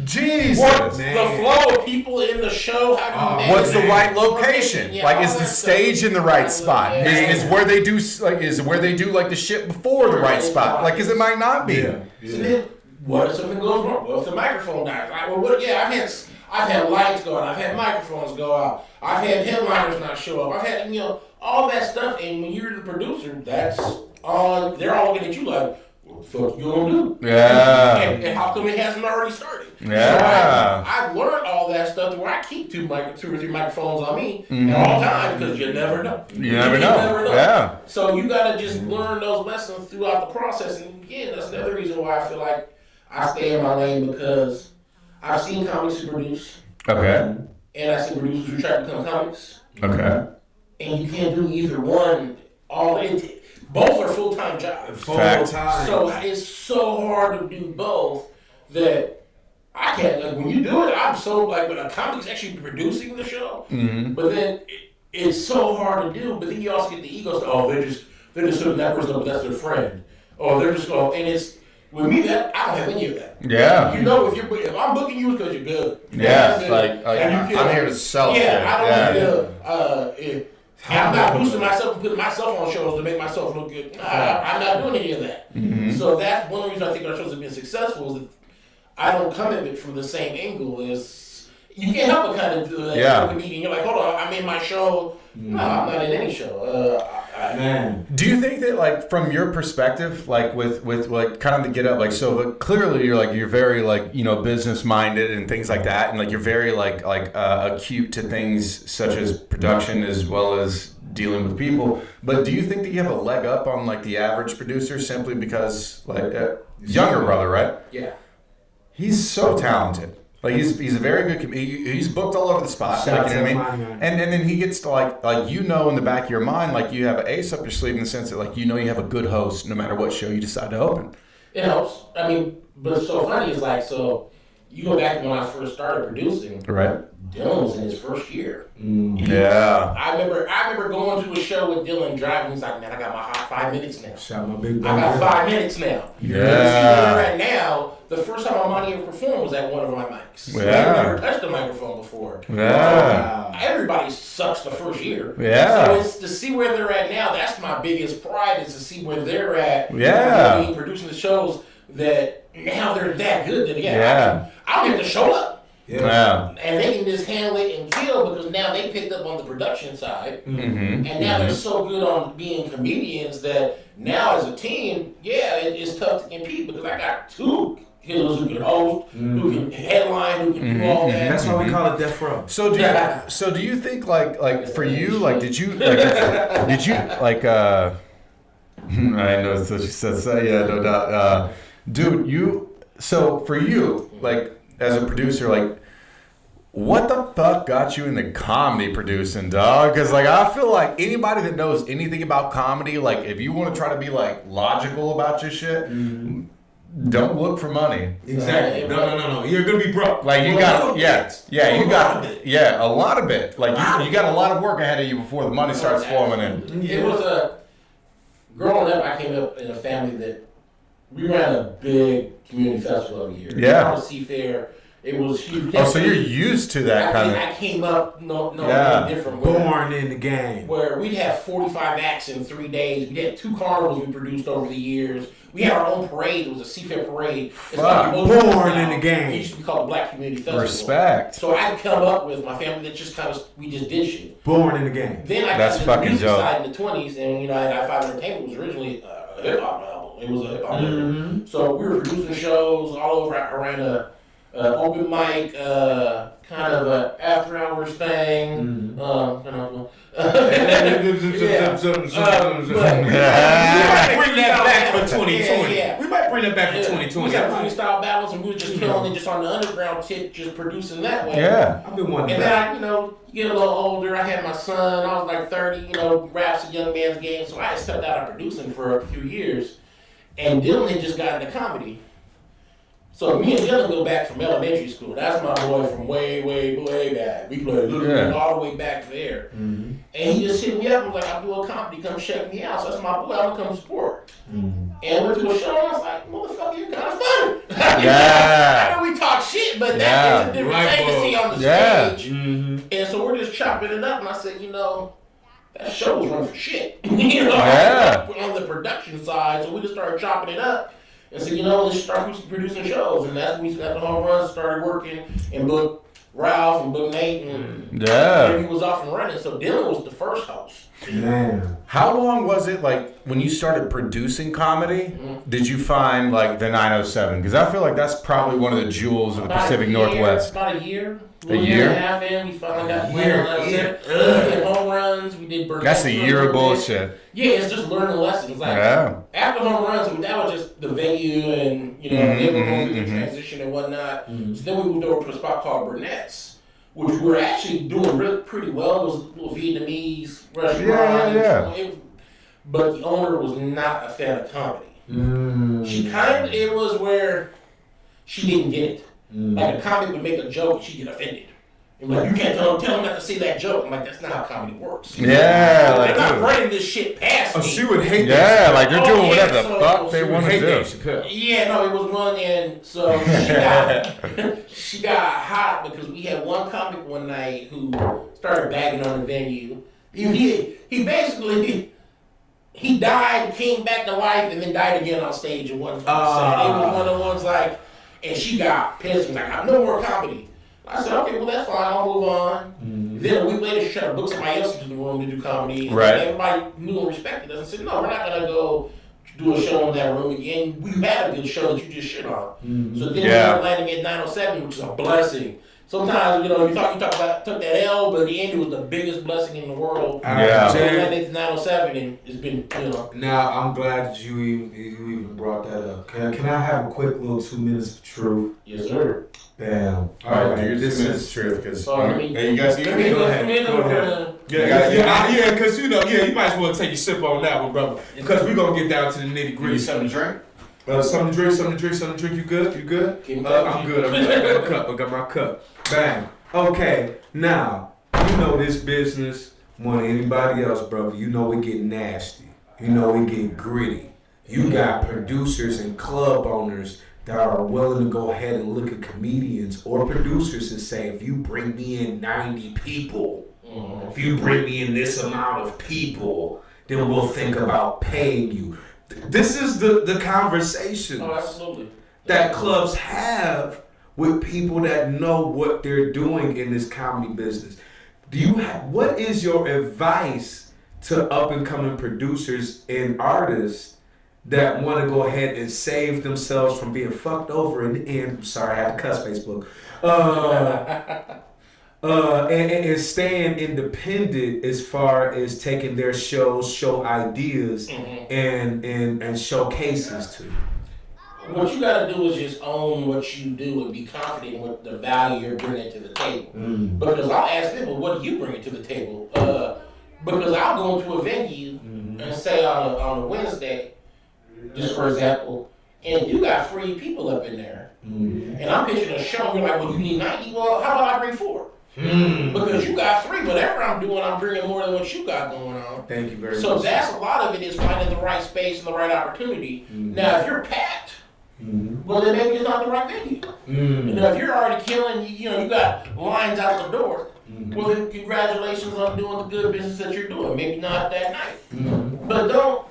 Speaker 2: Jesus.
Speaker 3: What's the flow of people in the show? How do you
Speaker 2: what's the right location? Like, is the stage in the right spot? Is where they do like the shit before the right spot? Like, because it might not be.
Speaker 3: So then, what if something goes wrong? What if the microphone dies? I've had lights go out. I've had microphones go out. I've had headliners not show up. I've had, all that stuff. And when you're the producer, that's all. They're all looking at you like, what the fuck you gonna do?
Speaker 2: Yeah.
Speaker 3: And how come it hasn't already started?
Speaker 2: Yeah.
Speaker 3: So I've learned all that stuff to where I keep two or three microphones on me at all times because you never know.
Speaker 2: You never know. Yeah.
Speaker 3: So you gotta just learn those lessons throughout the process. And again, that's another reason why I feel like I stay in my lane, because I've seen comics who produce.
Speaker 2: Okay.
Speaker 3: And I've seen producers who try to become comics.
Speaker 2: Okay.
Speaker 3: And you can't do either one. Both are full-time jobs.
Speaker 2: Full-time.
Speaker 3: So it's so hard to do both that I can't. Like, when you do it, I'm so like when a comic's actually producing the show. Mm-hmm. But then it's so hard to do. But then you also get the ego stuff. Oh, they're just sort of that person, but that's their friend. Or they're just going, and it's With me, that I don't have any of that.
Speaker 2: Yeah.
Speaker 3: You know, if I'm booking you, it's because you're good.
Speaker 2: Yeah.
Speaker 3: Good.
Speaker 2: Like I'm here to sell shit.
Speaker 3: I don't need to. I'm not boosting myself and putting myself on shows to make myself look good. I'm not doing any of that.
Speaker 2: Mm-hmm.
Speaker 3: So that's one reason I think our shows have been successful is that I don't come at it from the same angle as. You can't help but kind of do that. You're a comedian. You're like, hold on, I'm in my show. No, I'm not in any show.
Speaker 1: Man.
Speaker 2: Do you think that, like, from your perspective, like with like kind of the get up, like, so clearly you're very like, you know, business minded and things like that, and like you're very like acute to things such as production as well as dealing with people. But do you think that you have a leg up on like the average producer simply because like younger brother, right?
Speaker 3: Yeah.
Speaker 2: He's so talented. Like he's a very good. He's booked all over the spot. Like, you know what I mean? And then he gets to like you know in the back of your mind like you have an ace up your sleeve in the sense that like you know you have a good host no matter what show you decide to open.
Speaker 3: It helps. I mean, but it's so funny is like so. You go back when I first started producing.
Speaker 2: Right.
Speaker 3: Dylan was in his first year.
Speaker 2: Yeah.
Speaker 3: I remember going to a show with Dylan driving. He's like, man, I got my hot 5 minutes now.
Speaker 1: Shout my big
Speaker 3: I got 5 minutes now.
Speaker 2: Yeah.
Speaker 3: Right now, the first time Armani ever performed was at one of my mics.
Speaker 2: Yeah.
Speaker 3: I've never touched a microphone before.
Speaker 2: Yeah.
Speaker 3: Everybody sucks the first year.
Speaker 2: Yeah.
Speaker 3: So it's to see where they're at now. That's my biggest pride is to see where they're at.
Speaker 2: Yeah.
Speaker 3: Producing the shows that now they're that good that I don't have to show up.
Speaker 2: Yeah.
Speaker 3: And they can just handle it and kill because now they picked up on the production side.
Speaker 2: Mm-hmm.
Speaker 3: And now they're so good on being comedians that now as a team, it's tough to compete because I got two killers who can host, who can headline, who can do all that.
Speaker 4: That's why we call it Death Row.
Speaker 2: So do you think like for you like did you like I know that's what you said. So, yeah, no doubt. Dude, so for you, like, as a producer, like, what the fuck got you into comedy producing, dog? Because, like, I feel like anybody that knows anything about comedy, like, if you want to try to be, like, logical about your shit, don't look for money.
Speaker 4: Exactly. No. You're going to be broke.
Speaker 2: Like, you got, a lot of it. Like, you got a lot of work ahead of you before the money starts flowing in.
Speaker 3: It was growing up, I came up in a family that we ran a big community festival every year.
Speaker 2: Yeah.
Speaker 3: Seafair. It was huge.
Speaker 2: Oh, so you're used to that kind of.
Speaker 3: I came up no different.
Speaker 4: Born in the game.
Speaker 3: Where we'd have 45 acts in 3 days. We had 2 carnivals we produced over the years. We had our own parade. It was a Seafair parade. It's like
Speaker 4: born in the game.
Speaker 3: It used to be called the Black Community Festival.
Speaker 2: Respect.
Speaker 3: So I come up with my family that just we just did shit.
Speaker 4: Born in the game.
Speaker 3: Then I got to the music side in the 20s, and I5 Entertainment was originally a hip hop album. It was a hip hop album. So we were producing shows all over. I ran a open mic, kind of a after hours thing.
Speaker 4: Bring that back for 2020.
Speaker 3: Yeah.
Speaker 4: We might bring that back for 2020.
Speaker 3: We got freestyle battles, and we were just killing it just on the underground tip, just producing that way.
Speaker 2: Yeah.
Speaker 3: I've been wanting that. And then you get a little older. I had my son. I was like 30. Rap's a young man's game, so I had stepped out of producing for a few years. And Dylan had just got into comedy. So me and Dylan go back from elementary school. That's my boy from way, way, way back. We played all the way back there. Mm-hmm. And he just hit me up and was like, I'm doing comedy, come check me out. So that's my boy, I'm gonna come support. Mm-hmm. And went to a show and I was like, motherfucker, you're kind of funny. I know we talk shit, but that's a different thing to see on the stage. Mm-hmm. And so we're just chopping it up and I said, that show was running for shit. On the production side. So we just started chopping it up. And so, let's start producing shows. And that's when we got the home runs, started working, and booked Ralph and booked Nate. And he was off and running. So Dylan was the first host.
Speaker 2: Man. How long was it, like, when you started producing comedy, did you find, like, the 907? Because I feel like that's probably one of the jewels of the Pacific Northwest.
Speaker 3: About a year.
Speaker 2: A year?
Speaker 3: And a half in, we finally got We did home runs, we did birthdays.
Speaker 2: That's a year of bullshit.
Speaker 3: Yeah, it's just learning lessons. Like, after home runs, that was just the venue and, they were going through the transition and whatnot. Mm-hmm. So then we moved over to a spot called Burnett's, which we were actually doing pretty well. It was a little Vietnamese restaurant. But the owner was not a fan of comedy. It was where she didn't get it. Like a comic would make a joke and she'd get offended. I'm like, you can't tell them not to see that joke. I'm like, that's not how comedy works.
Speaker 2: Yeah,
Speaker 3: they're not running this shit past me.
Speaker 4: She would hate
Speaker 2: that. Yeah, like they're doing whatever the fuck they want to do.
Speaker 3: Yeah, no, it was one, and so she got hot because we had one comic one night who started bagging on the venue. He basically he died, came back to life, and then died again on stage in one set. It was one of the ones like, and she got pissed. Like, I'm no more comedy. I said, okay, well, that's fine. I'll move on. Then a week later, she tried to book somebody else into the room to do comedy. And everybody knew and respected us and said, no, we're not going to go do a show in that room again. We had a good show that you just shit on. So then we were landing at 907, which is a blessing. Sometimes, you talk about took that L, but in the end, it was the biggest blessing in the world. So we landed at 907, and it's been,
Speaker 4: Now, I'm glad that you even brought that up. Can I have a quick little 2 minutes of truth?
Speaker 3: Yes, sir.
Speaker 4: Bam.
Speaker 2: All right, do your 2 minutes of truth, because
Speaker 3: you
Speaker 2: guys,
Speaker 3: go
Speaker 2: ahead.
Speaker 4: Yeah, because you might as well take a sip on that one, brother. Because we're gonna get down to the nitty gritty.
Speaker 2: Something to drink?
Speaker 4: Something to drink. You good? I'm good. I got my cup. Bang. Okay. Now, this business more than anybody else, brother. It get nasty. It get gritty. You got producers and club owners that are willing to go ahead and look at comedians or producers and say, if you bring me in 90 people, if you bring me in this amount of people, then we'll think about paying you. This is the conversations that clubs have with people that know what they're doing in this comedy business. What is your advice to up and coming producers and artists that want to go ahead and save themselves from being fucked over and I'm sorry, I had to cuss Facebook. And staying independent as far as taking their show ideas and showcases to.
Speaker 3: What you gotta do is just own what you do and be confident with the value you're bringing to the table. Because I'll ask them, well, what do you bring to the table? Because I'll go into a venue and say on a Wednesday, just for example, and you got 3 people up in there, and I'm pitching a show, and you're like, well, you need 90? Well, how about I bring 4? Because you got 3, whatever I'm doing, I'm bringing more than what you got going on.
Speaker 4: Thank you very much.
Speaker 3: So that's a lot of it is finding the right space and the right opportunity. Now, if you're packed, well, then maybe it's not the right venue. If you're already killing, you got lines out the door, well, then congratulations on doing the good business that you're doing. Maybe not that night. But don't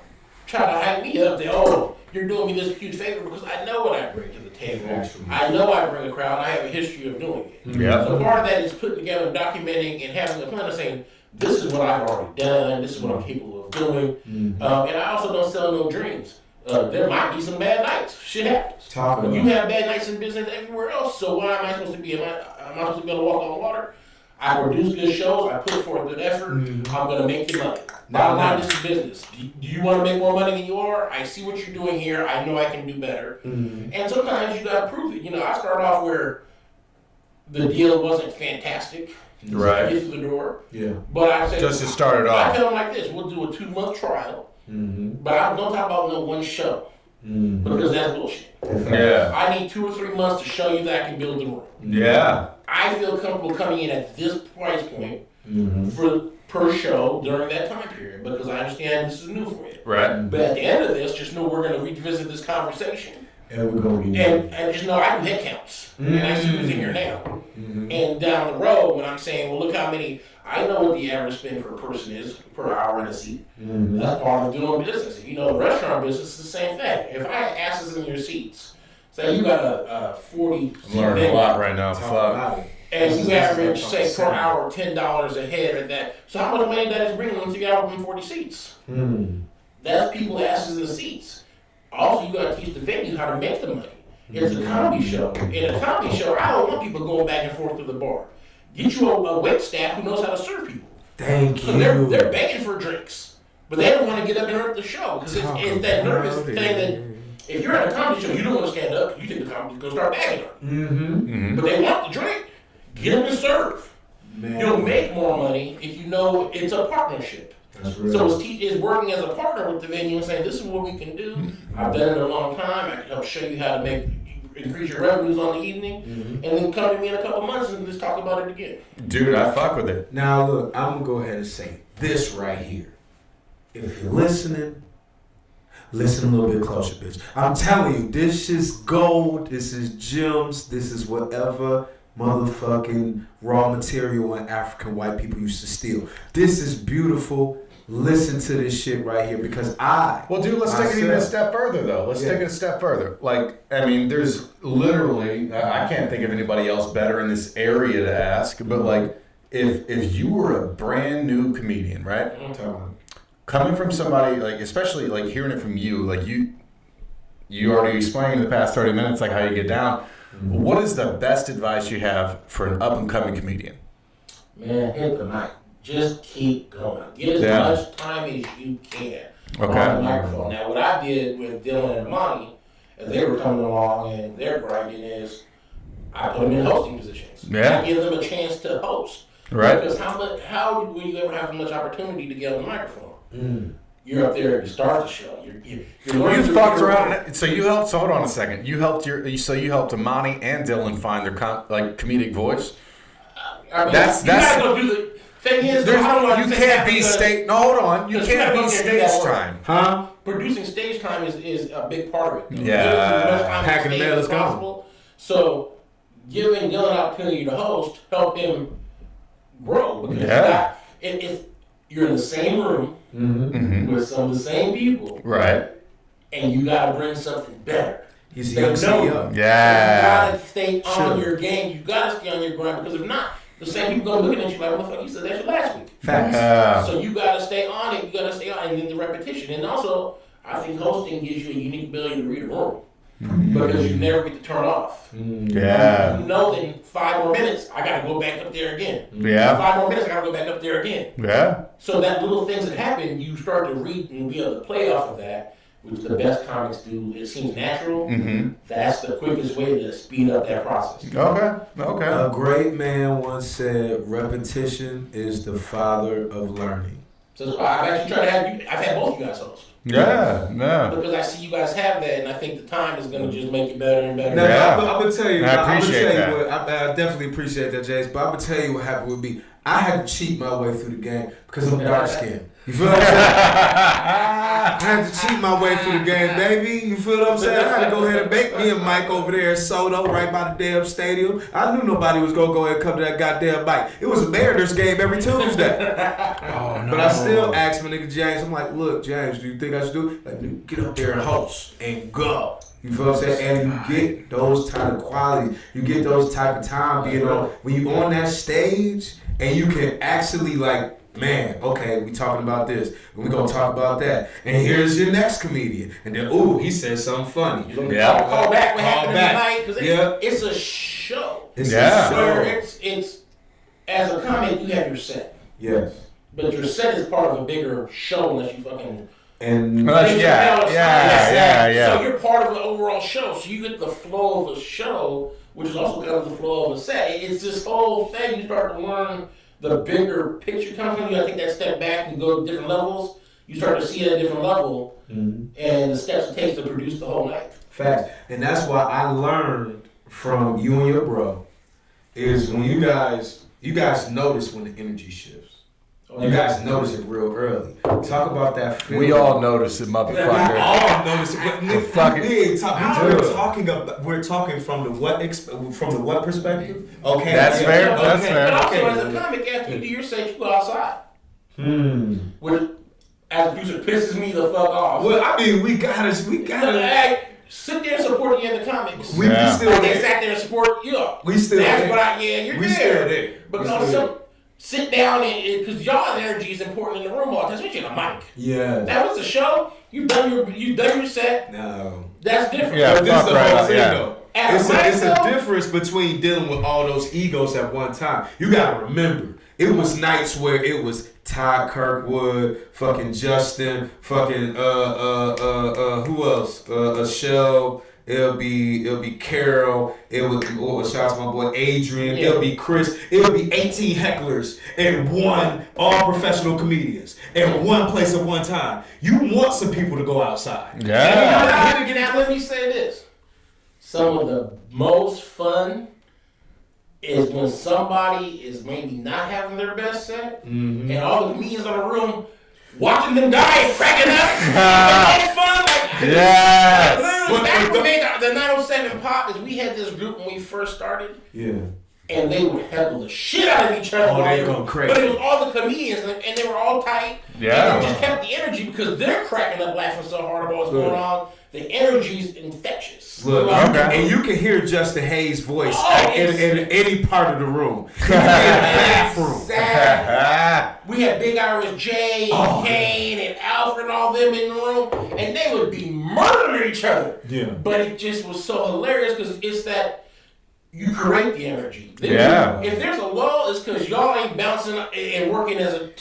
Speaker 3: try to hype me up that, you're doing me this huge favor, because I know what I bring to the table. I know I bring a crowd. I have a history of doing it. So part of that is putting together, documenting, and having a plan of saying, this is what I've already done. This is what I'm capable of doing. And I also don't sell no dreams. There might be some bad nights. Shit happens. You have bad nights in business everywhere else. So why am I supposed to be? Am I supposed to be able to walk on water? I produce good shows. I put forth good effort. I'm going to make you money. Bottom line, this is business. Do you want to make more money than you are? I see what you're doing here. I know I can do better. And sometimes you got to prove it. I started off where the deal wasn't fantastic.
Speaker 2: Right.
Speaker 3: To get through the door.
Speaker 4: Yeah.
Speaker 3: But I said,
Speaker 2: just to start it off.
Speaker 3: I tell them like this: we'll do a 2-month trial. But I don't talk about no one show. Because that's bullshit.
Speaker 2: Yeah.
Speaker 3: I need 2 or 3 months to show you that I can build the room.
Speaker 2: Yeah.
Speaker 3: I feel comfortable coming in at this price point per show during that time period, because I understand this is new for you.
Speaker 2: Right.
Speaker 3: But at the end of this, just know we're going to revisit this conversation.
Speaker 4: And we're going to be
Speaker 3: and just know I do head counts. And I see who's in here now. And down the road, when I'm saying, well, look how many, I know what the average spend per person is per hour in a seat. That's part of doing business. If you know the restaurant business, it's the same thing. If I had asses in your seats, say you got a 40 seat
Speaker 2: I'm learning a lot right now. Fuck.
Speaker 3: And you average, say, per hour $10 a head or that. So how much money that is bringing once you got open 40 seats? That's people asses in the seats. Also, you got to teach the venue how to make the money. It's a comedy show. In a comedy show, I don't want people going back and forth to the bar. Get you a wait staff who knows how to serve people.
Speaker 4: Thank you.
Speaker 3: They're begging for drinks, but they don't want to get up and hurt the show because it's that nervous thing that if you're at a comedy show, you don't want to stand up. You think the comedy's going to start bagging on you. But they want the drink. Get them to serve. You'll make more money if you know it's a partnership.
Speaker 4: That's real.
Speaker 3: So it's working as a partner with the venue and saying, this is what we can do. I've done it a long time. I can help show you how to make increase your revenues on the evening, and then come to me in a couple months and just talk about it again.
Speaker 2: Dude, I fuck with it.
Speaker 4: Now look, I'm gonna go ahead and say this right here. If you're listening, listen a little bit closer, bitch. I'm telling you, this is gold, this is gems, this is whatever motherfucking raw material when African white people used to steal. This is beautiful. Listen to this shit right here because
Speaker 2: Well, dude, let's take it even a step further, though. Let's take it a step further. Like, I mean, there's literally, I can't think of anybody else better in this area to ask, but like, if you were a brand new comedian, right? Coming from somebody, like, especially like hearing it from you, like you already explained in the past 30 minutes, like how you get down. What is the best advice you have for an up and coming comedian?
Speaker 3: Man, hit the mic. Just keep going. Get as much time as you can on the microphone. Now, what I did with Dylan and Monty, as they were coming along and they're grinding, is I put them in hosting positions.
Speaker 2: Yeah.
Speaker 3: I give them a chance to host.
Speaker 2: Right.
Speaker 3: Because how will you ever have much opportunity to get on the microphone? You're up there to start the show. You're
Speaker 2: fucked around. So you helped. So hold on a second. You helped Amani and Dylan find their comedic voice.
Speaker 3: I mean, that's you gotta go do the thing is
Speaker 2: you can't be stage. No, hold on. You can't be stage time.
Speaker 4: Huh?
Speaker 3: Producing stage time is a big part of it.
Speaker 2: Yeah.
Speaker 4: Packing the mail is possible.
Speaker 3: So giving Dylan an opportunity to host help him grow because you're in the same room with some of the same people,
Speaker 2: right?
Speaker 3: And you gotta bring something better.
Speaker 4: He's a young CEO.
Speaker 2: Yeah.
Speaker 3: You gotta stay on your game. You gotta stay on your grind because if not, the same people gonna looking at you like, "Motherfucker, you said that shit last week."
Speaker 4: Facts.
Speaker 3: So you gotta stay on it. You gotta stay on it and get the repetition. And also, I think hosting gives you a unique ability to read a room because you never get to turn off.
Speaker 2: Yeah.
Speaker 3: You know that in 5 more minutes, I gotta go back up there again.
Speaker 2: Yeah.
Speaker 3: 5 more minutes, I gotta go back up there again.
Speaker 2: Yeah.
Speaker 3: So that little things that happen, you start to read and be able to play off of that, which the best comics do. It seems natural. That's the quickest way to speed up that process.
Speaker 2: Okay.
Speaker 4: A great man once said, repetition is the father of learning.
Speaker 3: So I've actually tried to have you, I've had both you guys host.
Speaker 2: Yeah.
Speaker 3: Because I see you guys have that, and I think the time is going to just make it better and better.
Speaker 4: Now, I'm going to tell you.
Speaker 2: I appreciate that.
Speaker 4: I definitely appreciate that, Jace. But I'm going to tell you what happened with me. I had to cheat my way through the game because I'm dark skinned. You feel what I'm saying? I had to cheat my way through the game, baby. You feel what I'm saying? I had to go ahead and make me a mic over there in Soto, right by the damn stadium. I knew nobody was going to go ahead and come to that goddamn mic. It was a Mariners game every Tuesday. But I still asked my nigga James, I'm like, look, James, do you think I should do it? Like, dude, get up there and host and go. You feel what I'm saying? And you get those type of qualities. You get those type of time being on, when you on that stage and you can actually like, man, okay, we talking about this. We gonna talk about that. And here's your next comedian. And then, ooh, he said something funny.
Speaker 3: Yeah. Call back what happened tonight because it's a show.
Speaker 4: It's a show.
Speaker 3: Where it's as a comic, you have your set.
Speaker 4: Yes.
Speaker 3: But your set is part of a bigger show unless you fucking.
Speaker 4: And
Speaker 3: So you're part of the overall show. So you get the flow of a show, which is also kind of the flow of a set. It's this whole thing. You start to learn the bigger picture comes from you. I think that step back and go to different levels. You start to see it at a different level, and the steps it takes to produce the whole night.
Speaker 4: Facts. And that's why I learned from you and your bro is when you guys notice when the energy shifts. You guys notice it real early. Talk about that feeling.
Speaker 2: We all notice it, motherfucker.
Speaker 5: We all notice it. We're talking from the what perspective? Okay.
Speaker 2: That's fair. That's fair.
Speaker 3: But also as a comic, after you do your set, you go outside. Which, as a producer, pisses me the fuck off.
Speaker 4: Well, I mean, we gotta.
Speaker 3: Sit there and support the other comics.
Speaker 4: We still
Speaker 3: they sat there and support you.
Speaker 4: We still
Speaker 3: That's
Speaker 4: there.
Speaker 3: what you're
Speaker 4: we
Speaker 3: there.
Speaker 4: Still there.
Speaker 3: But also, sit down and because y'all's energy is important in the room all the time, especially on a mic.
Speaker 4: Yeah.
Speaker 3: That was a show. You've done your set.
Speaker 4: No.
Speaker 3: That's different.
Speaker 4: Yeah, but this is the whole thing though.
Speaker 3: It's
Speaker 4: a difference between dealing with all those egos at one time. You gotta remember, it was nights where it was Todd Kirkwood, fucking Justin, fucking who else? Shell. It'll be Carol. It would be shout out to my boy Adrian. Yeah. It'll be Chris. It'll be 18 hecklers and one all professional comedians in one place at one time. You want some people to go outside.
Speaker 2: Yeah.
Speaker 3: Let me say this. some of the most fun is when somebody is maybe not having their best set, and all the comedians in the room watching them die and cracking up. It's fun. Back when we made the 907 Pop, is we had this group when we first started.
Speaker 1: Yeah.
Speaker 3: And they would heckle the shit out of each other.
Speaker 4: Oh, they going crazy.
Speaker 3: But it was all the comedians, and they were all tight.
Speaker 2: Yeah.
Speaker 3: And it just kept the energy because they're cracking up, laughing so hard about what's going on. The energy's infectious.
Speaker 4: Look, and you can hear Justin Hayes' voice in any part of the room.
Speaker 3: We had Big Irish Jay and Kane and Alfred and all them in the room, and they would be murdering each other.
Speaker 1: Yeah.
Speaker 3: But it just was so hilarious because it's that you create the energy. If there's a lull, it's because y'all ain't bouncing and working as a.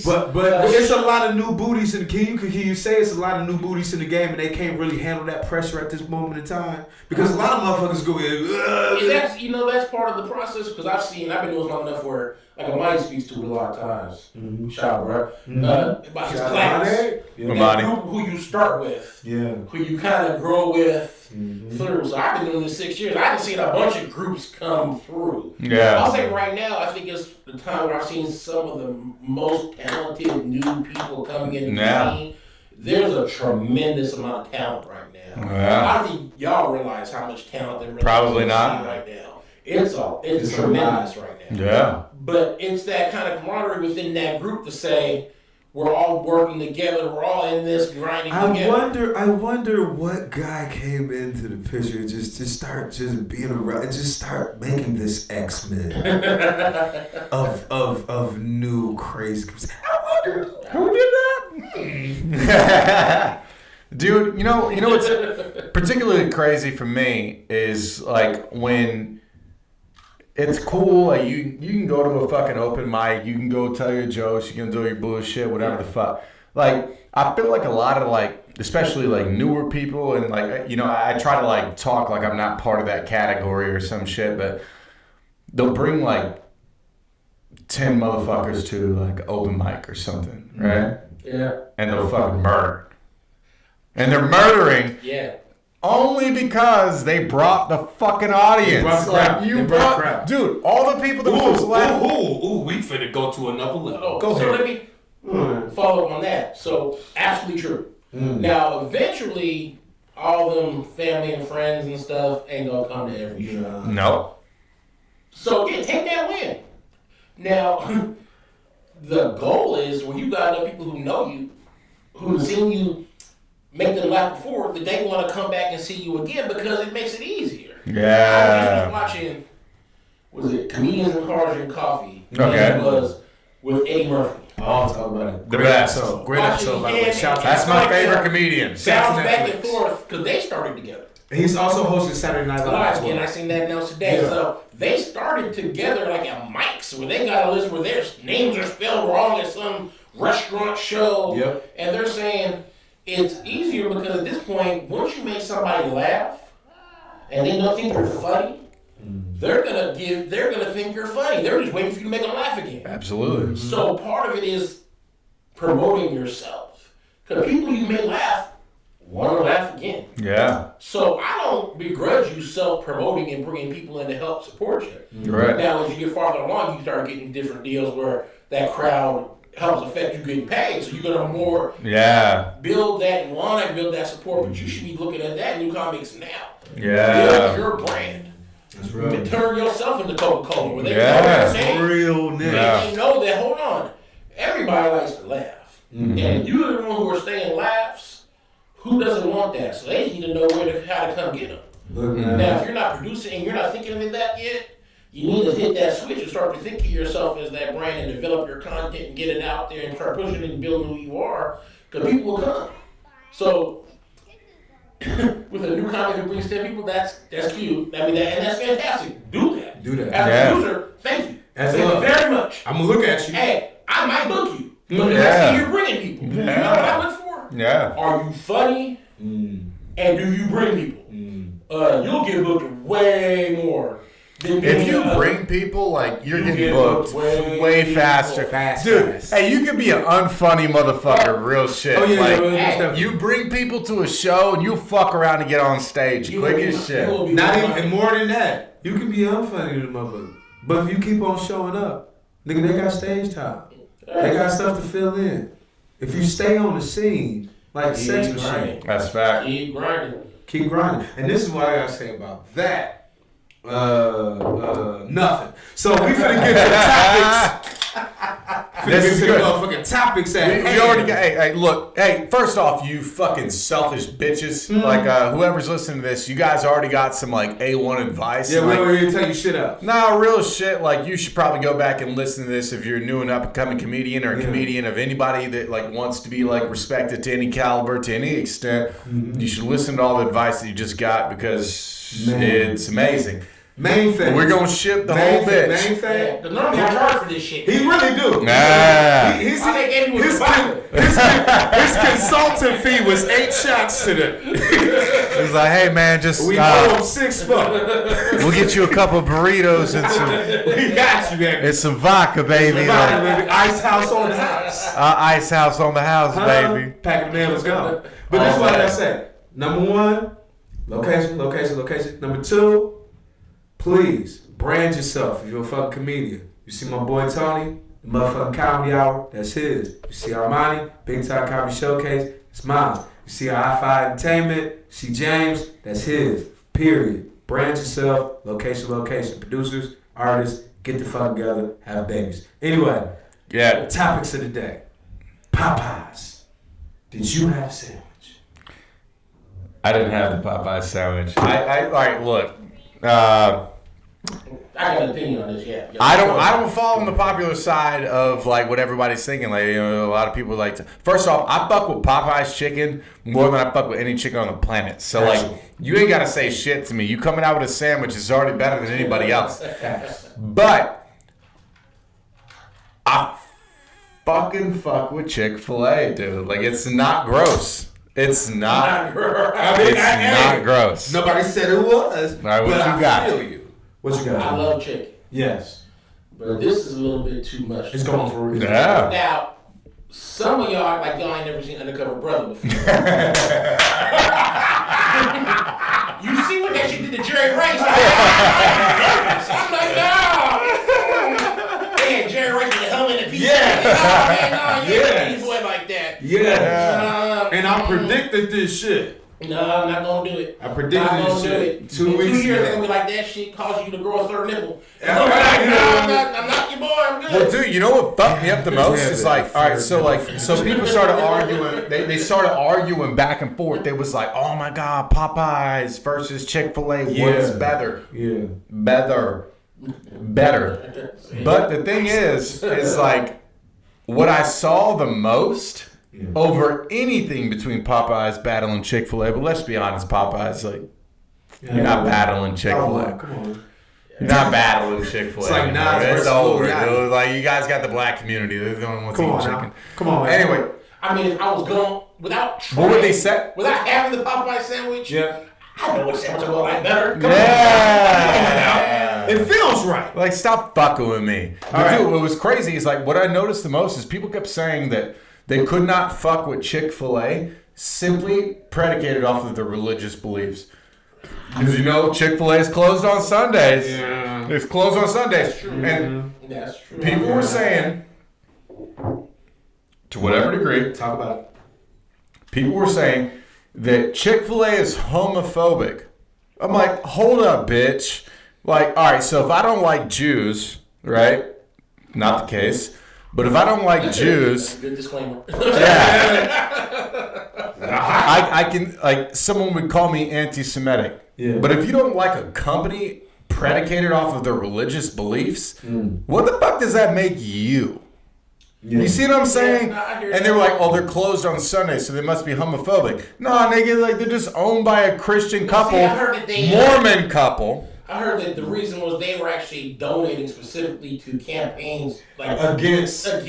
Speaker 4: But it's a lot of new booties in the game. You say it's a lot of new booties in the game, and they can't really handle that pressure at this moment in time because a lot of motherfuckers go in.
Speaker 3: That's part of the process because I've been doing long enough where like a Mike speaks to it a lot of times. Shout out, bro. About his class, who you start with, who you kind of grow with. Through. So I've been doing this 6 years. I haven't seen a bunch of groups come through.
Speaker 2: Yeah.
Speaker 3: I'll say right now, I think it's the time where I've seen some of the most talented new people coming into the scene. There's a tremendous amount of talent right now.
Speaker 2: Yeah.
Speaker 3: I think y'all realize how much talent there really
Speaker 2: Probably
Speaker 3: is
Speaker 2: not.
Speaker 3: right now. It's tremendous right now.
Speaker 2: Yeah.
Speaker 3: But it's that kind of camaraderie within that group to say, we're all working together. We're all in this grinding together.
Speaker 4: I wonder what guy came into the picture just start being around and just start making this X-Men of new crazy. I wonder who did that.
Speaker 2: Dude, you know what's particularly crazy for me is like when. It's cool. Like you can go to a fucking open mic. You can go tell your jokes. You can do your bullshit, whatever the fuck. Like I feel like a lot of like, especially like newer people, and like I try to like talk like I'm not part of that category or some shit, but they'll bring like 10 motherfuckers to like open mic or something, right?
Speaker 3: Yeah. And
Speaker 2: they'll fucking murder, and they're murdering.
Speaker 3: Yeah.
Speaker 2: Only because they brought the fucking audience.
Speaker 4: They brought the crowd.
Speaker 2: You brought crowd. Dude, all the people that was left.
Speaker 4: We finna go to another level.
Speaker 3: Go ahead. Let me follow up on that. So, absolutely true. Now, eventually, all them family and friends and stuff ain't gonna come to every show.
Speaker 2: No.
Speaker 3: So, again, take that win. Now, the goal is when you got enough people who know you, who've seen you make them laugh before, that they want to come back and see you again because it makes it easier.
Speaker 2: Yeah.
Speaker 3: I was watching, was it Comedians in Cars and Coffee?
Speaker 2: Okay.
Speaker 3: It was with Eddie Murphy.
Speaker 1: I'll talk about it.
Speaker 2: The best.
Speaker 4: Great episode, by the way.
Speaker 2: That's my favorite comedian.
Speaker 3: Bounce back and forth because they started together.
Speaker 4: He's also hosted Saturday Night Live.
Speaker 3: Again, I seen that announced today. Yeah. So they started together like at Mike's where they got a list where their names are spelled wrong at some restaurant show.
Speaker 4: Yep.
Speaker 3: And they're saying it's easier because at this point, once you make somebody laugh and they don't think you're funny, they're gonna think you're funny. They're just waiting for you to make them laugh again.
Speaker 2: Absolutely.
Speaker 3: So part of it is promoting yourself. Because people you may laugh want to laugh again.
Speaker 2: Yeah.
Speaker 3: So I don't begrudge you self-promoting and bringing people in to help support you.
Speaker 2: Right.
Speaker 3: Now, as you get farther along, you start getting different deals where that crowd helps affect you getting paid. So you're going to more build that line, build that support. But you should be looking at that new comics now.
Speaker 2: Yeah.
Speaker 3: Build your brand.
Speaker 1: That's right.
Speaker 3: To turn yourself into Coca-Cola. Where they
Speaker 4: real nigga.
Speaker 3: They know that, hold on, everybody likes to laugh.
Speaker 2: Mm-hmm.
Speaker 3: And you're the one who are staying laughs. Who doesn't want that? So they need to know how to come get them. Now, if you're not producing and you're not thinking of that yet, you need to hit that switch and start to think of yourself as that brand and develop your content and get it out there and start pushing it and building who you are, because people will come. So, with a new comic who brings 10 people, that's cute. I mean, and that's fantastic. Do that. As a producer, thank you. Thank you very much.
Speaker 4: I'm going to look at you.
Speaker 3: Hey, I might book you. Because I see you're bringing people. You know what I look for?
Speaker 2: Yeah.
Speaker 3: Are you funny? And do you bring people? You'll get booked way more
Speaker 2: If you bring people, like, you're getting booked way faster. Dude, hey, you can be an unfunny motherfucker, real shit.
Speaker 4: Oh, yeah,
Speaker 2: like, you bring people to a show and you fuck around and get on stage quick as shit.
Speaker 4: Not even more than that. You can be unfunny to the motherfucker. But if you keep on showing up, nigga, they got stage time. They got stuff to fill in. If you stay on the scene like Sex Machine.
Speaker 2: That's fact.
Speaker 3: Keep grinding.
Speaker 4: Keep grinding. And this is what I gotta say about that. Nothing. So we finna get to the topics.
Speaker 2: This is good.
Speaker 4: Motherfucking topics at
Speaker 2: We already got. Hey, look. Hey, first off, you fucking selfish bitches. Like, whoever's listening to this, you guys already got some like A1 advice.
Speaker 4: Yeah,
Speaker 2: like,
Speaker 4: we're ready to tell you shit up.
Speaker 2: No, real shit. Like, you should probably go back and listen to this if you're a new and up and coming comedian or a comedian of anybody that like wants to be like respected to any caliber, to any extent. You should listen to all the advice that you just got because it's amazing.
Speaker 4: Main thing.
Speaker 2: We're gonna ship the whole bitch.
Speaker 4: Main thing.
Speaker 3: The normally I charge for this shit.
Speaker 4: He really do.
Speaker 2: Nah.
Speaker 4: His consultant fee was 8 shots to the.
Speaker 2: He's like, hey man, just
Speaker 4: We owe him $6.
Speaker 2: we'll get you a couple burritos and some
Speaker 4: We got you, baby.
Speaker 2: and some vodka, baby. Like,
Speaker 4: Ice house on the house.
Speaker 2: ice house on the house, baby.
Speaker 4: Pack of mail is gone. But that's what I say. Number 1, location. Number 2, please brand yourself if you're a fucking comedian. You see my boy Tony, the motherfucking Comedy Hour, that's his. You see Armani, Big Time Comedy Showcase, it's mine. You see Hi-Fi Entertainment, see James, that's his. Period. Brand yourself, location. Producers, artists, get the fuck together, have babies. Anyway,
Speaker 2: Yeah.
Speaker 4: topics of the day. Popeyes. Did you have a sandwich?
Speaker 2: I didn't have the Popeye sandwich. I all right, look.
Speaker 3: I got an opinion on this. Yeah.
Speaker 2: I don't fall on the popular side of like what everybody's thinking. Like, you know, a lot of people like to. First off, I fuck with Popeye's chicken more than I fuck with any chicken on the planet. So like, you ain't gotta say shit to me. You coming out with a sandwich is already better than anybody else. But I fucking fuck with Chick-fil-A, dude. Like, it's not gross. It's not. It's not gross.
Speaker 4: Nobody said it was.
Speaker 2: All right, what
Speaker 4: but
Speaker 2: you got?
Speaker 4: I feel you. What you got?
Speaker 3: I love chicken,
Speaker 4: Yes.
Speaker 3: but this is a little bit too much.
Speaker 4: It's going for real.
Speaker 2: Yeah.
Speaker 3: Now, some of y'all act like y'all ain't never seen Undercover Brother before. You see what that shit did to Jerry Rice? I'm like, no. Man, Jerry Rice with the helmet and the piece.
Speaker 4: Yeah.
Speaker 3: You ain't boy like that.
Speaker 4: Yeah. And I predicted this shit.
Speaker 3: No, I'm not gonna do it.
Speaker 4: I predicted this shit 2
Speaker 3: In 2
Speaker 4: weeks
Speaker 3: years,
Speaker 4: ago.
Speaker 3: they're gonna be like, that shit caused you to grow a third nipple.
Speaker 4: Yeah.
Speaker 3: I'm not your boy, I'm good.
Speaker 2: Well, dude, you know what fucked me up the most? It's like, all right, so people started arguing. They started arguing back and forth. They was like, oh my God, Popeyes versus Chick-fil-A. What is better?
Speaker 4: Yeah.
Speaker 2: Better. But the thing is like, what I saw the most over anything between Popeyes battling Chick-fil-A, but let's be honest, Popeyes, like, you're not battling Chick-fil-A.
Speaker 4: Oh, come on.
Speaker 2: You're not battling Chick-fil-A.
Speaker 4: It's like Nas
Speaker 2: it's
Speaker 4: versus
Speaker 2: over,
Speaker 4: Lil Yachty.
Speaker 2: dude. Like, you guys got the black community. They're the only ones
Speaker 4: Come
Speaker 2: eating
Speaker 4: on,
Speaker 2: chicken.
Speaker 4: now. Come on, man.
Speaker 2: Anyway,
Speaker 3: I mean, if I was going without trying,
Speaker 2: what would they say?
Speaker 3: without having the Popeye sandwich,
Speaker 4: Yeah.
Speaker 3: I know what sandwich I would like better. Come
Speaker 2: Yeah.
Speaker 4: It feels right.
Speaker 2: Like, stop fucking with me. But
Speaker 4: right.
Speaker 2: dude, what was crazy is, like, what I noticed the most is people kept saying that they could not fuck with Chick-fil-A simply predicated off of their religious beliefs. Because, you know, Chick-fil-A is closed on Sundays.
Speaker 4: Yeah.
Speaker 2: It's closed on Sundays.
Speaker 3: That's true.
Speaker 2: And
Speaker 3: That's true.
Speaker 2: people were saying, to whatever degree,
Speaker 4: Talk about it.
Speaker 2: people were saying that Chick-fil-A is homophobic. I'm like, hold up, bitch. Like, all right, so if I don't like Jews, right? Not the case. But if I don't like Jews,
Speaker 3: Good disclaimer.
Speaker 2: yeah, I can, like, someone would call me anti-Semitic.
Speaker 4: Yeah.
Speaker 2: But if you don't like a company predicated off of their religious beliefs, what the fuck does that make you?
Speaker 4: Yeah.
Speaker 2: You see what I'm saying?
Speaker 3: Yeah, I hear
Speaker 2: And they were like, oh, they're closed on Sunday, so they must be homophobic. Nah, nigga, like, they're just owned by a Christian couple,
Speaker 3: I heard that they-
Speaker 2: Mormon couple.
Speaker 3: I heard that the reason was they were actually donating specifically to campaigns like
Speaker 4: Against
Speaker 3: certain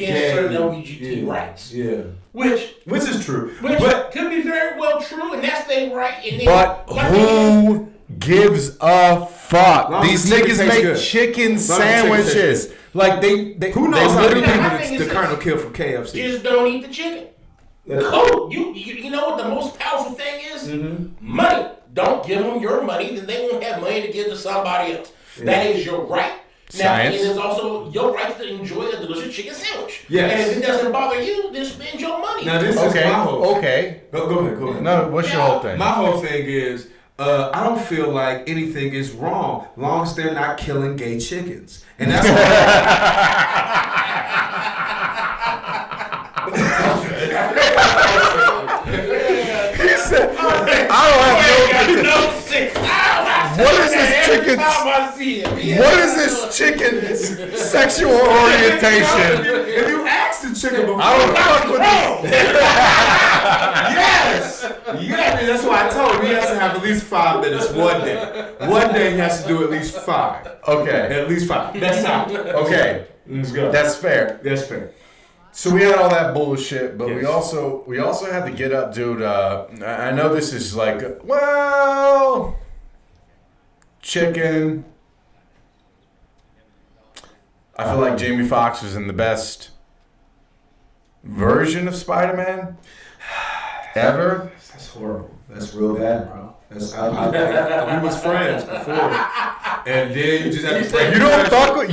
Speaker 3: LGBT rights,
Speaker 4: Yeah.
Speaker 3: which
Speaker 4: Which is true.
Speaker 3: Which
Speaker 4: But
Speaker 3: could be very well true, and that's their right. And they,
Speaker 2: But who gives a fuck.
Speaker 4: Long as
Speaker 2: These
Speaker 4: the chicken
Speaker 2: niggas
Speaker 4: tastes
Speaker 2: make
Speaker 4: good.
Speaker 2: chicken
Speaker 4: Long as the chicken
Speaker 2: sandwiches. Like they
Speaker 4: Who knows how many
Speaker 2: literally-
Speaker 4: people
Speaker 3: I think
Speaker 4: the
Speaker 3: it's
Speaker 4: Colonel killed from KFC?
Speaker 3: Just don't eat the chicken. Cool. You know what the most powerful thing is? Money. Don't give them your money, then they won't have money to give to somebody else. That is your right. Now,
Speaker 2: Science.
Speaker 3: it is also your right to enjoy a delicious chicken sandwich.
Speaker 4: Yes.
Speaker 3: And if it doesn't bother you, then spend your money.
Speaker 4: Now this is
Speaker 2: Okay,
Speaker 4: my whole.
Speaker 2: okay.
Speaker 4: Go ahead.
Speaker 2: No, what's your whole thing?
Speaker 4: My whole thing is, I don't feel like anything is wrong, long as they're not killing gay chickens, and that's.
Speaker 2: He said, I don't have no. What is this chicken? What is this chicken's sexual orientation?
Speaker 4: If you asked the chicken before,
Speaker 2: I don't fuck with this.
Speaker 4: Yes, yeah. That's why I told him he has to have at least 5 minutes one day. One day he has to do at least 5.
Speaker 2: Okay,
Speaker 4: At least 5. That's how.
Speaker 2: okay,
Speaker 4: Let's go.
Speaker 2: that's fair.
Speaker 4: That's fair.
Speaker 2: So we had all that bullshit, but we
Speaker 4: Yes.
Speaker 2: also had to get up, dude. I know this is like, well, chicken. I feel like Jamie Foxx was in the best version of Spider-Man ever.
Speaker 1: That's horrible. That's real bad, bro. That's
Speaker 4: We was friends before, and then you just have to break.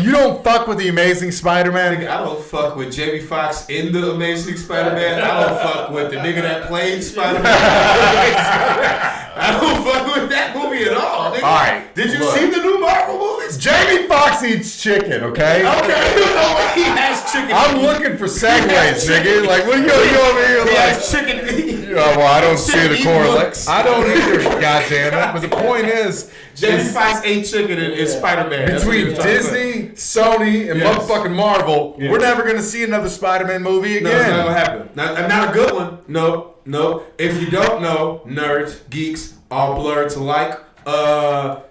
Speaker 2: You don't fuck with the Amazing Spider-Man.
Speaker 4: I don't fuck with Jamie Foxx in the Amazing Spider-Man. I don't fuck with the nigga that played Spider-Man. I don't fuck with that movie at all. Nigga.
Speaker 2: All right,
Speaker 4: Did you
Speaker 2: look.
Speaker 4: see the new Marvel movies?
Speaker 2: Jamie Foxx eats chicken, okay?
Speaker 4: Okay, you know what? He has chicken.
Speaker 2: I'm looking for segues, nigga. Like, what you over here?
Speaker 4: He
Speaker 2: Like,
Speaker 4: has chicken.
Speaker 2: well, I don't see the
Speaker 4: Chicken
Speaker 2: correlation.
Speaker 4: looks.
Speaker 2: I don't either, goddammit. But the point is,
Speaker 4: Jamie Foxx ate chicken in Spider-Man. That's what he
Speaker 2: between
Speaker 4: was talking about.
Speaker 2: Disney, Sony, and
Speaker 4: Yes.
Speaker 2: motherfucking Marvel,
Speaker 4: Yes.
Speaker 2: we're never gonna see another Spider-Man movie
Speaker 4: No, it's not
Speaker 2: again.
Speaker 4: gonna happen. Not a good one. No. If you don't know, nerds, geeks, all blurred alike.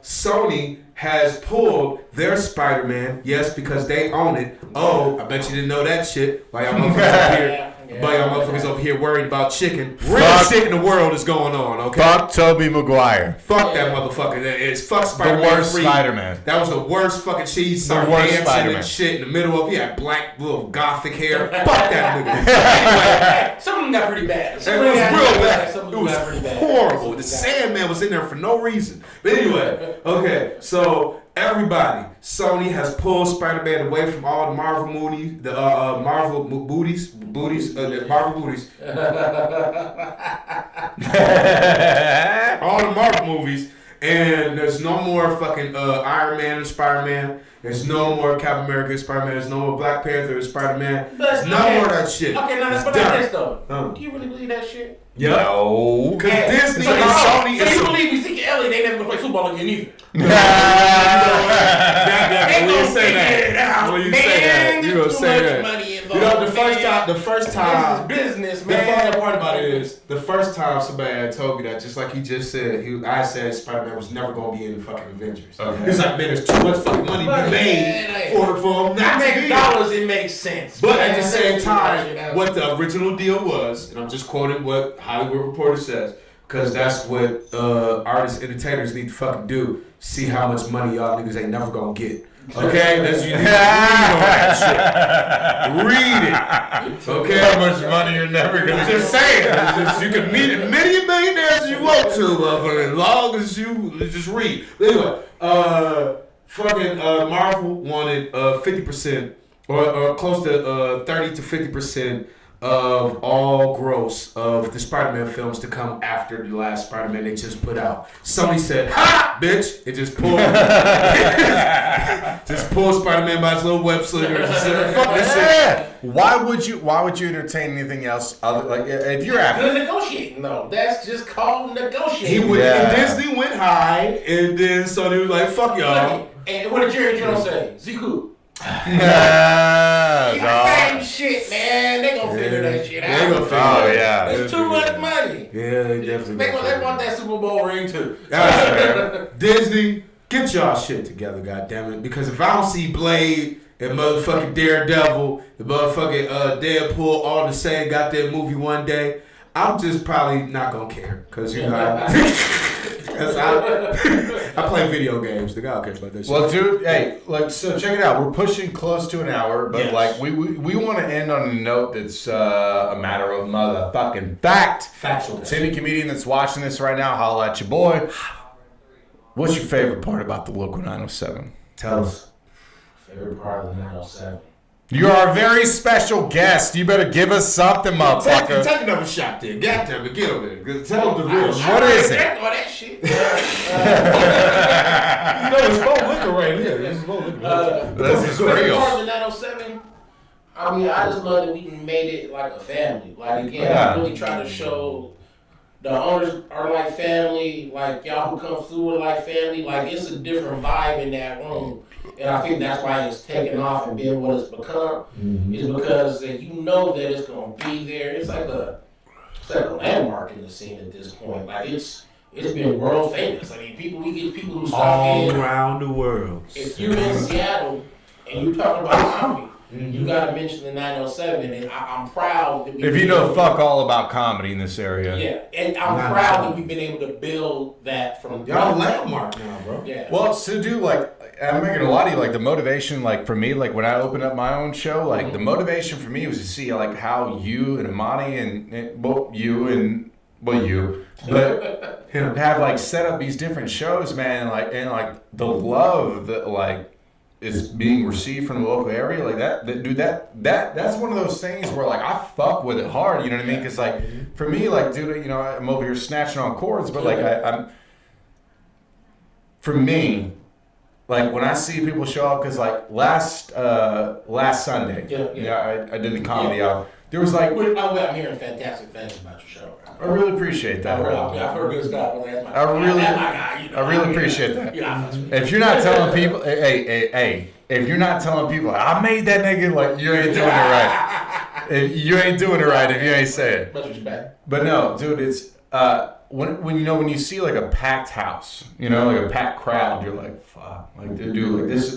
Speaker 4: Sony has pulled their Spider-Man. Yes, because they own it. Oh, I bet you didn't know that shit. Why y'all motherfuckers over here? Why y'all motherfuckers over here worried about chicken? Real
Speaker 2: Fuck.
Speaker 4: shit in the world is going on. Okay.
Speaker 2: Fuck Tobey Maguire.
Speaker 4: Fuck that motherfucker. It's fuck Spider-Man.
Speaker 2: The worst
Speaker 4: 3.
Speaker 2: Spider-Man.
Speaker 4: That was the worst fucking shit. He started
Speaker 2: worst
Speaker 4: dancing
Speaker 2: Spider-Man.
Speaker 4: and shit in the middle of. He had black little gothic hair. Fuck that nigga.
Speaker 3: Some of them got pretty bad.
Speaker 4: It was real bad.
Speaker 3: Some of
Speaker 4: It
Speaker 3: them
Speaker 4: was
Speaker 3: got pretty bad.
Speaker 4: horrible. The Sandman was in there for no reason. But anyway, okay, so everybody, Sony has pulled Spider-Man away from all the Marvel movies, the Marvel booties, the Marvel booties, all the Marvel movies, and there's no more fucking Iron Man and Spider-Man. There's no more Captain America and Spider-Man. There's no more Black Panther and Spider-Man. There's no more of that shit.
Speaker 3: Okay, now let's
Speaker 4: It's
Speaker 3: put it like
Speaker 4: done.
Speaker 3: this though.
Speaker 4: Uh.
Speaker 3: Do you really believe that shit?
Speaker 2: No.
Speaker 4: Because Disney
Speaker 3: So
Speaker 4: and Sony
Speaker 3: so
Speaker 4: is
Speaker 3: you believe Ezekiel Elliott they never gonna play football again either?
Speaker 4: When you say that, when you say that, you gonna say that.
Speaker 3: Money involved.
Speaker 4: You know, the first time,
Speaker 3: This is business,
Speaker 4: the
Speaker 3: man.
Speaker 4: funny part about it is, the first time somebody had told me that, just like he just said, I said Spider-Man was never gonna be in the fucking Avengers.
Speaker 2: Okay.
Speaker 4: He's like, man, there's too much fucking money to be made for him not to
Speaker 3: Make
Speaker 4: be.
Speaker 3: dollars, it makes sense.
Speaker 4: But at the
Speaker 3: Man,
Speaker 4: same
Speaker 3: that's
Speaker 4: time, what the original deal was, and I'm just quoting what Hollywood Reporter says, because that's what artists, entertainers need to fucking do. See how much money y'all niggas ain't never gonna get. Okay? That's you need to read on that shit. Read it. Okay?
Speaker 2: How much money you're never
Speaker 4: I'm
Speaker 2: gonna
Speaker 4: just saying. It's just, you can meet as many millionaires as you want to, motherfucker, as long as you just read. But anyway, fucking Marvel wanted 50% or close to 30 to 50% of all gross of the Spider-Man films to come after the last Spider-Man they just put out. Sony said, "Ha, bitch!" It just pulled, Spider-Man by his little web slinger. And just said, "Fuck this shit."
Speaker 2: Why would you entertain anything else other like if you're after?
Speaker 3: Good negotiating, though. That's just called
Speaker 4: He
Speaker 3: negotiating.
Speaker 4: went,
Speaker 2: Yeah.
Speaker 4: and Disney went high, and then Sony was like, "Fuck y'all."
Speaker 3: And what did Jerry Jones say? Ziku.
Speaker 2: Nah,
Speaker 3: Same
Speaker 2: dog.
Speaker 3: shit, man. They gonna figure that shit
Speaker 4: They
Speaker 3: out.
Speaker 4: gonna figure
Speaker 2: Oh,
Speaker 4: it out.
Speaker 2: yeah.
Speaker 3: It's too much money.
Speaker 4: Yeah, they definitely.
Speaker 3: They want that Super Bowl ring too.
Speaker 4: Disney, get y'all shit together, goddammit. Because if I don't see Blade and motherfucking Daredevil and motherfucking Deadpool all the same goddamn movie one day, I'm just probably not gonna care. Cause you know, Because I play video games. The guy cares about that shit.
Speaker 2: Well, dude, hey, like, so check it out. We're pushing close to an hour, but
Speaker 4: Yes.
Speaker 2: like, we want to end on a note that's a matter of motherfucking fact.
Speaker 4: Factual.
Speaker 2: To any comedian that's watching this right now, holla at your boy. What's your favorite part about the Local 907?
Speaker 1: Tell us.
Speaker 3: Favorite part of the 907.
Speaker 2: You are a very special guest. You better give us something, motherfucker.
Speaker 4: Take another shot there. Get them. Get them there. Tell them the real.
Speaker 2: What is it?
Speaker 3: All that shit.
Speaker 4: You know, it's both liquor right here. It's both liquor.
Speaker 2: This is
Speaker 3: Favorite
Speaker 2: real.
Speaker 3: part of the 907. I mean, I just love that we made it like a family. Like again,
Speaker 2: Yeah.
Speaker 3: I really try to show the owners are like family. Like y'all who come through are like family. Like it's a different vibe in that room, and I think that's why it's taken off and been what it's become. Is because you know that it's gonna be there. It's like a landmark in the scene at this point. Like it's been world famous. I mean, we get people who stop
Speaker 5: All
Speaker 3: in.
Speaker 5: around the world.
Speaker 3: If you're in Seattle and you're talking about comedy, you got to mention the 907, and I'm proud that we.
Speaker 2: If you know fuck all about comedy in this area.
Speaker 3: Yeah, and I'm proud that we've been able to build that from.
Speaker 4: Y'all a landmark now, bro.
Speaker 3: Yeah.
Speaker 2: Well, so dude, like, I'm not gonna lie to you, like, the motivation, like, for me, like, when I opened up my own show, like, the motivation for me was to see, like, how you and Amani but have, like, set up these different shows, man, and the love that, like, is being received from the local area, like, that's one of those things where, like, I fuck with it hard, you know what I mean? Because, like, for me, like, dude, you know, I'm over here snatching on chords, but, like, for me, like, when I see people show up, because, like, last Sunday, I did the comedy out. There was, like...
Speaker 3: I'm hearing fantastic things about your show.
Speaker 2: I really appreciate that.
Speaker 3: I've heard good stuff.
Speaker 2: I really appreciate that. If you're not telling people... Hey, if you're not telling people, I made that nigga, like, you ain't doing it right. You ain't doing it right if you ain't saying it.
Speaker 3: Much respect.
Speaker 2: But no, dude, it's... When you know, when you see like a packed house, you know, like a packed crowd, you're like, fuck, like, dude, like, this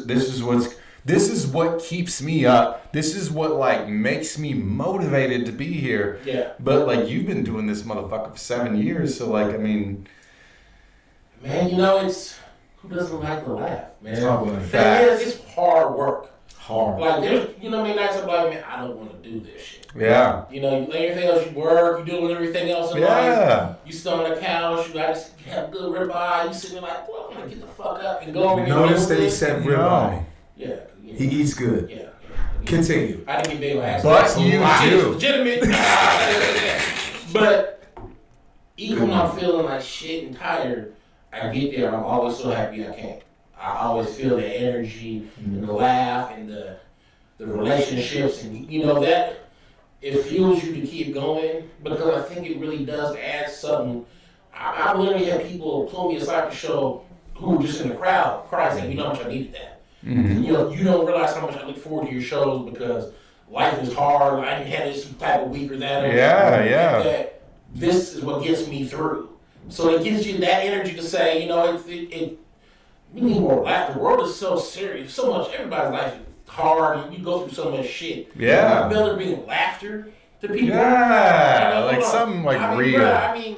Speaker 2: is what keeps me up. This is what, like, makes me motivated to be here.
Speaker 3: Yeah.
Speaker 2: But, like, you've been doing this motherfucker for 7 years, so, like, I mean,
Speaker 3: man, you know, it's who doesn't like to laugh, man.
Speaker 2: Facts.
Speaker 3: It's hard work.
Speaker 1: Hard.
Speaker 3: Like there's, you know, many nights I'm like, man, I don't want to do this shit.
Speaker 2: yeah.
Speaker 3: You know, you everything else, you work, you doing everything else in life. You sit on the couch, you have good ribeye, you sitting there like, well, I'm gonna get the fuck up and go over here.
Speaker 1: Notice that he said ribeye.
Speaker 3: Yeah.
Speaker 1: He eats good.
Speaker 3: Yeah.
Speaker 1: Continue.
Speaker 3: I didn't get big on accident.
Speaker 2: But you do.
Speaker 3: It's legitimate. But even when I'm feeling like shit and tired, I get there. I'm always so happy I can. I always feel the energy and the laugh and the relationships, and you know that it fuels you to keep going, because I think it really does add something. I literally had people pull me aside the show who were just in the crowd crying, saying, "You know how much I needed that."
Speaker 2: Mm-hmm.
Speaker 3: You know, you don't realize how much I look forward to your shows because life is hard. I didn't have this type of week or that.
Speaker 2: Yeah.
Speaker 3: That this is what gets me through. So it gives you that energy to say, you know, we need more laughter. The world is so serious, so much. Everybody's life is hard, and you go through so much shit.
Speaker 2: Yeah.
Speaker 3: There being laughter to people.
Speaker 2: Yeah,
Speaker 3: You know,
Speaker 2: like something like
Speaker 3: I mean,
Speaker 2: real.
Speaker 3: bro, I mean,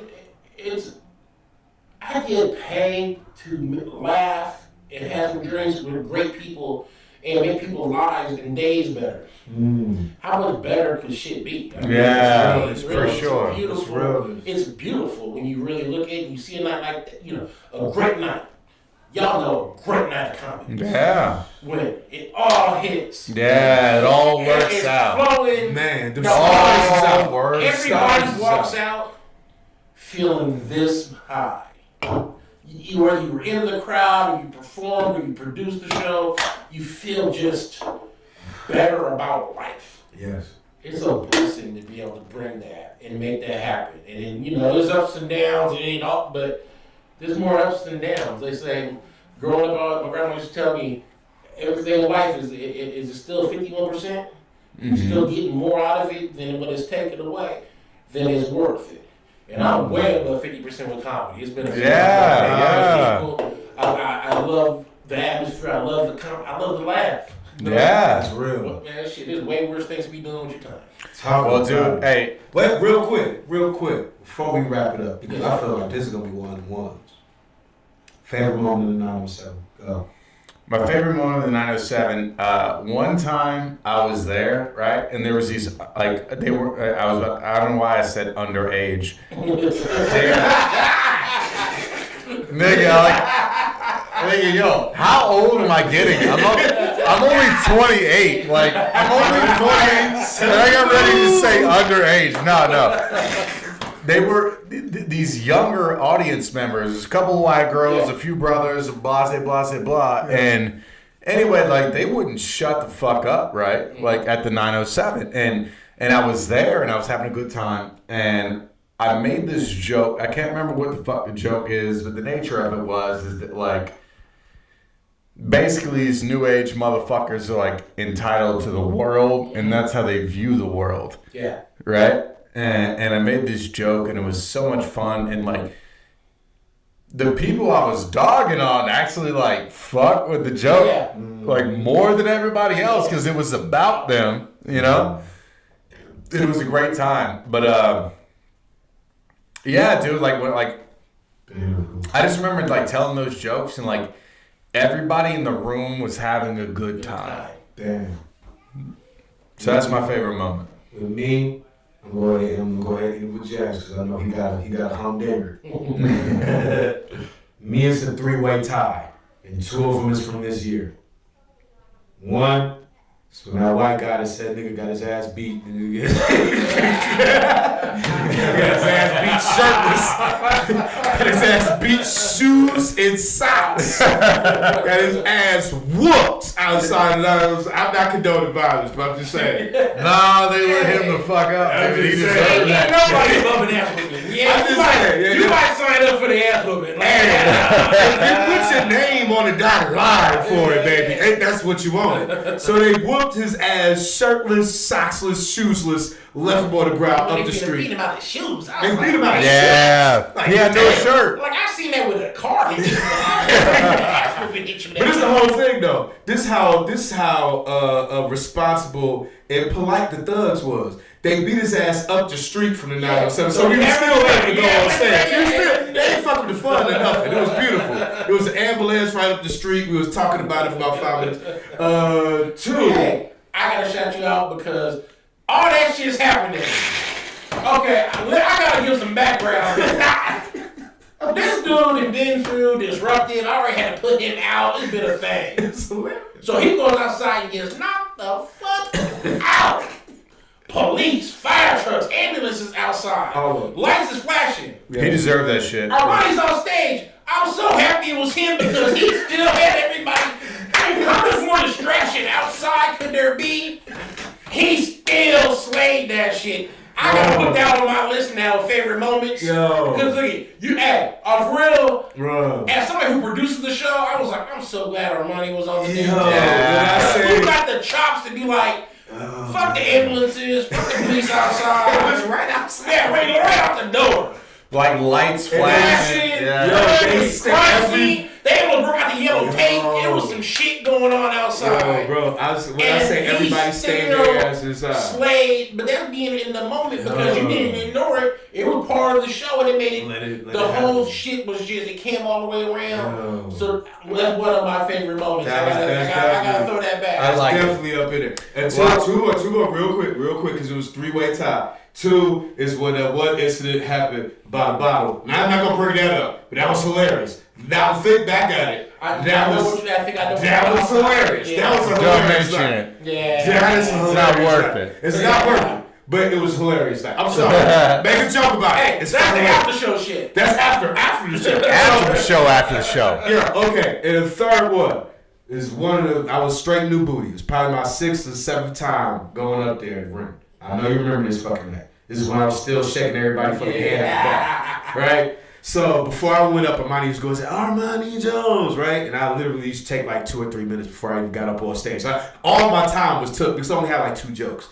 Speaker 3: I get paid to laugh and have some drinks with great people and make people's lives and days better. How much better could shit be? I mean,
Speaker 2: Yeah,
Speaker 3: it's
Speaker 2: for
Speaker 3: really,
Speaker 2: sure.
Speaker 3: It's beautiful. It's beautiful when you really look at it. You see a night like that, you know, a great night. Y'all know a great night of comedy.
Speaker 2: Yeah.
Speaker 3: When it all hits.
Speaker 2: Yeah, it all works
Speaker 3: it's
Speaker 2: out.
Speaker 3: Flowing.
Speaker 4: Man, the
Speaker 3: The
Speaker 4: stars is
Speaker 2: all
Speaker 4: out.
Speaker 2: works
Speaker 3: Everybody walks out feeling this high. Whether you were in the crowd, or you performed, or you produced the show, you feel just better about life.
Speaker 1: Yes.
Speaker 3: It's a blessing to be able to bring that and make that happen. And then, you know, there's ups and downs, it ain't all, but there's more ups than downs. They say, growing up, my grandma used to tell me, everything in life is still 51%. Still getting more out of it than what is taken away, then it's worth it. And I'm way above 50% with comedy. It's been a I love the atmosphere. I love the laugh.
Speaker 2: Yeah.
Speaker 1: That's real.
Speaker 3: Man, shit, there's way worse things to be doing with your time.
Speaker 2: Well, dude, hey.
Speaker 1: Wait, real quick, before we wrap it up, because I feel like this is gonna be one of the ones. Favorite moment in the 907. Go.
Speaker 2: My favorite moment of the 907. One time I was there, right, and there was these like they were. I don't know why I said underage. Nigga, yo, how old am I getting? I'm only 28. Like I'm only 28, and I got ready to say underage. No. They were these younger audience members, a couple of white girls, a few brothers, blah, blah, blah, blah. And anyway, like, they wouldn't shut the fuck up, right? Like, at the 907. And I was there, and I was having a good time. And I made this joke. I can't remember what the fuck the joke is, but the nature of it is that, like, basically these new age motherfuckers are, like, entitled to the world, and that's how they view the world.
Speaker 3: Yeah.
Speaker 2: Right? And I made this joke, and it was so much fun. And, like, the people I was dogging on actually, like, fuck with the joke, like, more than everybody else, because it was about them, you know? It was a great time. But, yeah, dude, like, I just remember, like, telling those jokes, and, like, everybody in the room was having a good time.
Speaker 1: Damn.
Speaker 2: So that's my favorite moment.
Speaker 1: With me, I'm gonna go ahead and eat with Jax because I know he got a humdinger. Me, it's a 3-way tie, and 2 of them is from this year. One, it's when that white guy that said nigga got his ass beat. Nigga got his ass beat shirtless. Got his ass beat shoes and socks. Got his ass whooped outside. I'm not condoning violence, but I'm just saying.
Speaker 2: Nah, they let him the fuck up.
Speaker 1: I'm
Speaker 2: He
Speaker 1: just
Speaker 2: deserved
Speaker 1: saying.
Speaker 2: that.
Speaker 3: Nobody bumping ass whooping. You might sign up for the ass whooping.
Speaker 1: If you put your name on the dotted line for it, baby, ain't that's what you wanted. So they whooped his ass, shirtless, socksless, shoesless, left him on the ground up the street.
Speaker 3: Beat him out the shoes.
Speaker 1: They beat him out of
Speaker 2: Yeah.
Speaker 1: Like,
Speaker 2: He had no
Speaker 1: damn.
Speaker 2: shirt.
Speaker 3: Like, I've seen that with a car hit you. Ass whooping hit you.
Speaker 1: But this is the whole thing, though. This is how responsible and polite the thugs was. They beat his ass up the street from the 907, so he was still able to go on stage. They ain't fucking the fun or nothing. It was beautiful. It was an ambulance right up the street. We was talking about it for about 5 minutes. 2.
Speaker 3: Hey, I gotta shout you out because all that shit's happening. Okay, I gotta give some background. This dude had been through disruptive. I already had to put him out. It's been a thing.
Speaker 1: It's hilarious.
Speaker 3: So he goes outside and gets knocked the fuck out. Police, fire trucks, ambulances outside. Lights is flashing.
Speaker 2: He deserved that shit.
Speaker 3: Armani's on stage. I'm so happy it was him because he still had everybody. How much more distraction outside could there be? He still slayed that shit. I gotta put that on my list now of favorite moments.
Speaker 1: Yo.
Speaker 3: Because look at you, for real.
Speaker 1: Bro.
Speaker 3: As somebody who produces the show, I was like, I'm so glad Armani was on the damn
Speaker 1: Yeah.
Speaker 3: show. Who got the chops to be like, fuck the ambulances, fuck the police outside.
Speaker 1: It was right outside.
Speaker 3: Yeah, right out the door.
Speaker 2: Like lights flashing.
Speaker 3: Flashing.
Speaker 2: Yeah.
Speaker 3: They able to bring out the yellow tape. It was some shit going on outside.
Speaker 1: Yo, bro, when I say everybody staying their asses up.
Speaker 3: Slayed, but that's being in the moment because you didn't ignore it. It was part of the show and it made it. The whole shit was just, it came all the way around. So that's one of my favorite moments. I gotta throw that back.
Speaker 2: I like
Speaker 1: definitely up in there. And two more, real quick, because it was 3-way tie. 2 is when one incident happened by the bottle. Now I'm not gonna bring that up, but that was hilarious. Now think back at it. That was hilarious.
Speaker 3: Yeah.
Speaker 1: That was a
Speaker 2: Don't
Speaker 1: hilarious
Speaker 2: mention
Speaker 1: night.
Speaker 2: it.
Speaker 3: Yeah.
Speaker 1: That is hilarious.
Speaker 2: It's not worth
Speaker 1: night.
Speaker 2: it.
Speaker 1: It's not worth it. But it was hilarious. Night. I'm sorry. Make a joke about
Speaker 3: Hey,
Speaker 1: it. It's
Speaker 3: that's the
Speaker 1: hilarious.
Speaker 3: after show shit.
Speaker 1: That's after the show.
Speaker 2: After the show.
Speaker 1: Yeah, okay. And the third one is I was straight new booty. It's probably my 6th or 7th time going up there in the ring. I know you remember this fucking night. This is when I was still shaking everybody for the hand back, right? So before I went up, Armani was going to say, Armani Jones, right? And I literally used to take like 2 or 3 minutes before I even got up on stage. So all my time was took because I only had like 2 jokes.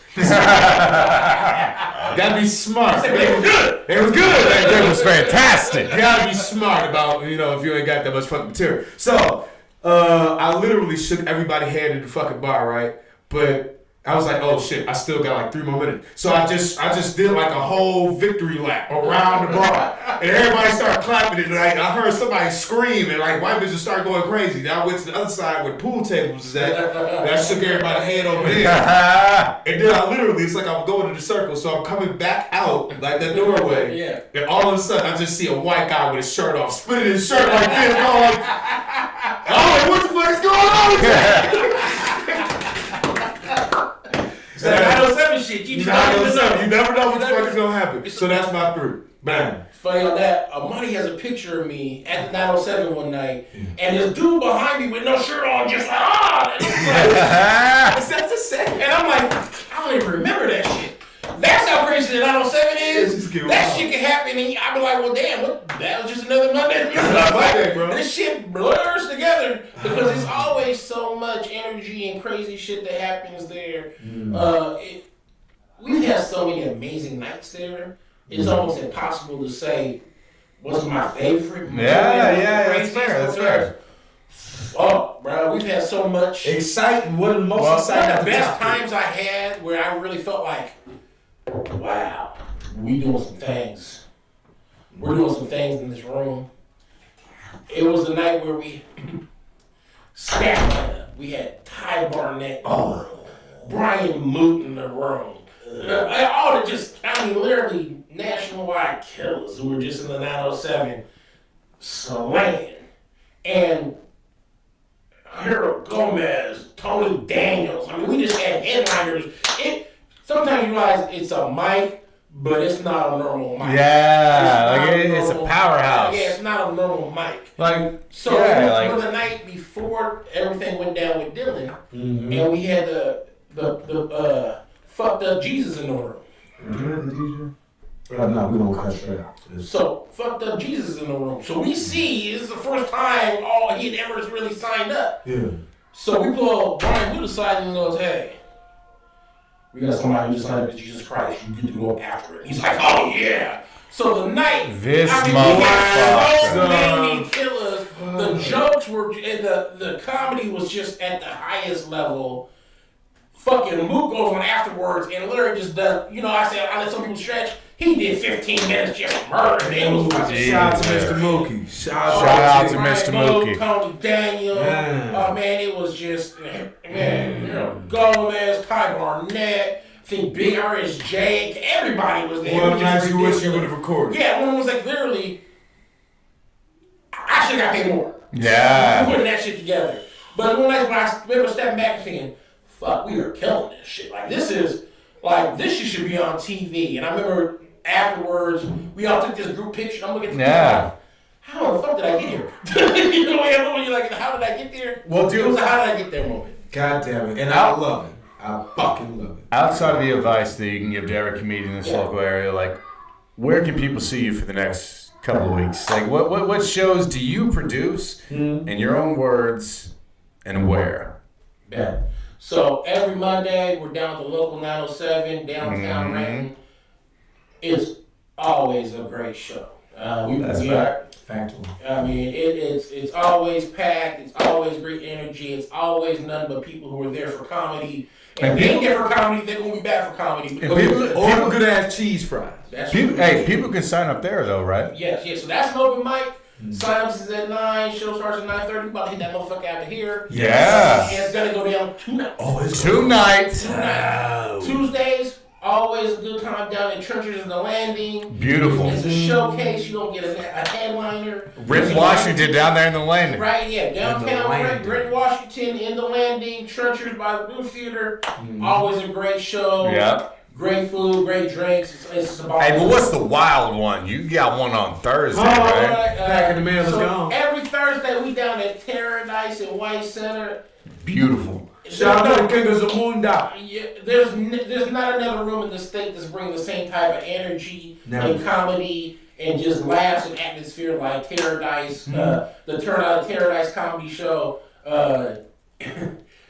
Speaker 1: Gotta be smart. They were good. They was good.
Speaker 2: It was fantastic.
Speaker 1: You gotta be smart about, if you ain't got that much fucking material. So, I literally shook everybody's hand in the fucking bar, right? But
Speaker 4: I was like, oh shit, I still got like 3 more minutes. So I just did like a whole victory lap around the bar. And everybody started clapping and like I heard somebody scream and like white bitches started going crazy. Then I went to the other side where the pool tables was at. And I shook everybody's head over there. And then I literally, it's like I'm going to the circle. So I'm coming back out like the doorway.
Speaker 3: Yeah.
Speaker 4: And all of a sudden I just see a white guy with his shirt off, splitting his shirt like this. And I'm like, oh, what the fuck is going on with that?
Speaker 3: It's that 907 shit. You just don't know.
Speaker 4: You never know what the fuck is gonna happen. So that's my 3. Bam.
Speaker 3: Funny on that, Money has a picture of me at the 907 one night, and this dude behind me with no shirt on, just like, and it's like, that's a and I'm like, I don't even remember that shit. That's how crazy the 907 is. That shit can happen, and I be like, well, damn, that was just another Monday.
Speaker 4: Bro.
Speaker 3: This shit blurs together because there's always so much energy and crazy shit that happens there. We've had so many amazing nights there. It's almost impossible to say what's my favorite.
Speaker 2: That's fair.
Speaker 3: Oh, bro, we've had so much
Speaker 5: Exciting. What are the most exciting?
Speaker 3: One of the best times I had where I really felt like, wow, we doing some things. We're doing some things in this room. It was the night where we stacked it up. We had Ty Barnett in the room, Brian Moot in the room. All the literally nationwide killers who were just in the 907 slaying. And Harold Gomez, Tony Daniels. I mean, we just had headliners. Sometimes you realize it's a mic, but it's not a normal mic.
Speaker 2: Yeah, it's a powerhouse.
Speaker 3: Yeah, it's not a normal mic. So the night before everything went down with Dylan, and we had the fucked up Jesus in the room.
Speaker 1: No, we don't cut straight out.
Speaker 3: So fucked up Jesus in the room. So we see this is the first time he had ever really signed up.
Speaker 1: Yeah.
Speaker 3: So we pull Brian Wood aside and goes, "Hey, we got somebody who just signed up as Jesus Christ. You get to go after it." He's like, "Oh yeah." So the night, we had so many killers. The jokes were, the comedy was just at the highest level. Fucking Mook goes on afterwards and literally just does, I let some people stretch. He did 15 minutes just murdering them.
Speaker 4: Shout out to Mr. Mookie.
Speaker 2: Shout out to Mr. Mookie.
Speaker 3: Tony Daniel. Man, it was just, Gomez, Ty Barnett, I think Big RSJ, everybody was there.
Speaker 4: One of the nights you wish you would have recorded.
Speaker 3: Yeah, one was like literally, I should have got paid more.
Speaker 2: Yeah.
Speaker 3: Putting that shit together. But one night when I remember stepping back and thinking, fuck, we are killing this shit. This shit should be on TV. And I remember afterwards, we all took this group picture. I'm looking at the people, how the fuck did I get here? You're like, how did I get there?
Speaker 4: Well, dude,
Speaker 3: it was a how did I get there moment.
Speaker 4: God damn it. And I love it. I fucking love it.
Speaker 2: Outside of the advice that you can give to every comedian in this local area, where can people see you for the next couple of weeks? What shows do you produce in your own words and where?
Speaker 3: Yeah. So every Monday, we're down at the local 907 downtown Renton. It's always a great show.
Speaker 2: That's right.
Speaker 1: Factual.
Speaker 3: I mean, it's always packed. It's always great energy. It's always nothing but people who are there for comedy. And if they ain't there for comedy, they're going to be back for comedy.
Speaker 4: And people good ass cheese fries.
Speaker 2: People can sign up there, though, right?
Speaker 3: Yes. So that's an open mic. Sign-ups is at 9. Show starts at 9:30. We're about to hit that motherfucker out of here.
Speaker 2: Yeah.
Speaker 3: And it's going to go down tonight.
Speaker 2: Oh, it's tonight.
Speaker 3: Wow. Tuesdays, always a good time down at Trenchers in the Landing.
Speaker 2: Beautiful.
Speaker 3: It's a showcase. You don't get a headliner.
Speaker 2: Renton, Washington, down there in the Landing.
Speaker 3: Right, yeah. Downtown Renton, Washington, in the Landing. Trenchers by the Blue Theater. Always a great show.
Speaker 2: Yeah.
Speaker 3: Great food, great drinks. It's about
Speaker 2: hey, but what's the wild one? You got one on Thursday, right?
Speaker 4: Back in the man was gone.
Speaker 3: Every Thursday, we down at Paradise and White Center.
Speaker 2: Beautiful.
Speaker 4: Shout out to King of Zamunda.
Speaker 3: Yeah, there's not another room in the state that's bringing the same type of energy and comedy and just laughs and atmosphere like Paradise, the Turn Out of Paradise comedy show.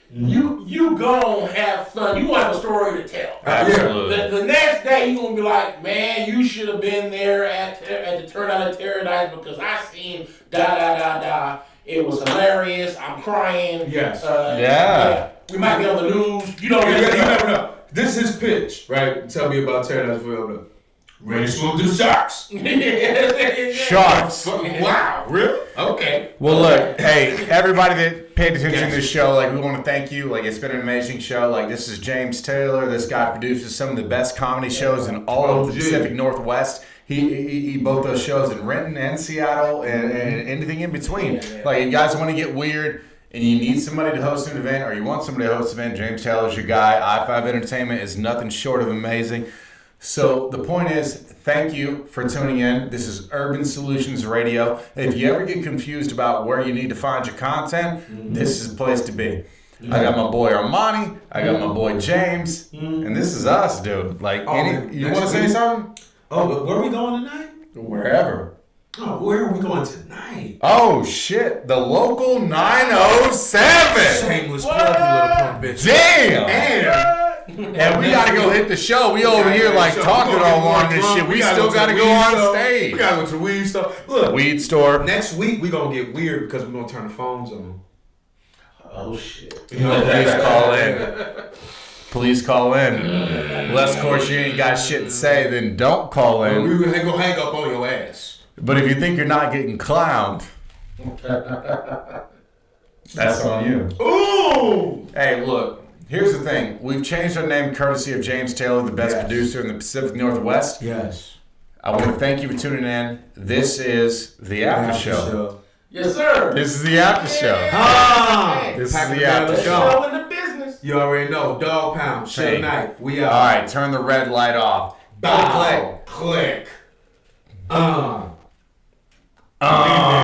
Speaker 3: You gon' have fun. You gonna have a story to tell.
Speaker 2: Absolutely.
Speaker 3: The next day you gonna be like, man, you should have been there at the Turn Out of Paradise because I seen da da da da. It was hilarious. I'm crying.
Speaker 4: Yes.
Speaker 2: Yeah.
Speaker 3: We might be on the news. You know,
Speaker 4: You never know. This is his pitch, right? Tell me about Paradise Forever. Ready to swim to the Sharks.
Speaker 2: Sharks.
Speaker 4: Wow, really? Okay.
Speaker 2: Well, look, hey, everybody that paid attention to this show, like, we want to thank you. Like, it's been an amazing show. Like, this is James Taylor. This guy produces some of the best comedy shows in all of the Pacific Northwest. He both those shows in Renton and Seattle and anything in between. Like, you guys want to get weird and you need somebody to host an event or you want somebody to host an event, James Taylor's your guy. I5 Entertainment is nothing short of amazing. So the point is, thank you for tuning in. This is Urban Solutions Radio. If you ever get confused about where you need to find your content, this is the place to be. I got my boy Armani. I got my boy James. And this is us, dude. Like, you want to say something?
Speaker 5: Oh, where are we going tonight?
Speaker 2: Wherever.
Speaker 5: Oh, where are we going tonight?
Speaker 2: Oh, shit. The local 907.
Speaker 4: Shameless plug, you little punk bitch.
Speaker 2: Damn. And we gotta go hit the show. We over here like talking all long and shit. We still gotta go on stage.
Speaker 4: We gotta go to the weed store. Look,
Speaker 2: Weed store.
Speaker 4: next week we gonna get weird because we're gonna turn the phones on.
Speaker 3: Oh shit!
Speaker 2: Please call in. Please call in. Unless, of course, you ain't got shit to say, then don't call in.
Speaker 4: We gonna hang up on your ass.
Speaker 2: But if you think you're not getting clowned, that's on you.
Speaker 4: Ooh!
Speaker 2: Hey, look. Here's the thing. We've changed our name courtesy of James Taylor, the best producer in the Pacific Northwest.
Speaker 1: Yes.
Speaker 2: I want to thank you for tuning in. This is the after show.
Speaker 3: Yes, sir.
Speaker 2: This is the after show. This is the after show.
Speaker 3: Show in the business.
Speaker 4: You already know. Dog Pound. Shit night. We out.
Speaker 2: All right, turn the red light off.
Speaker 4: Bow. Click.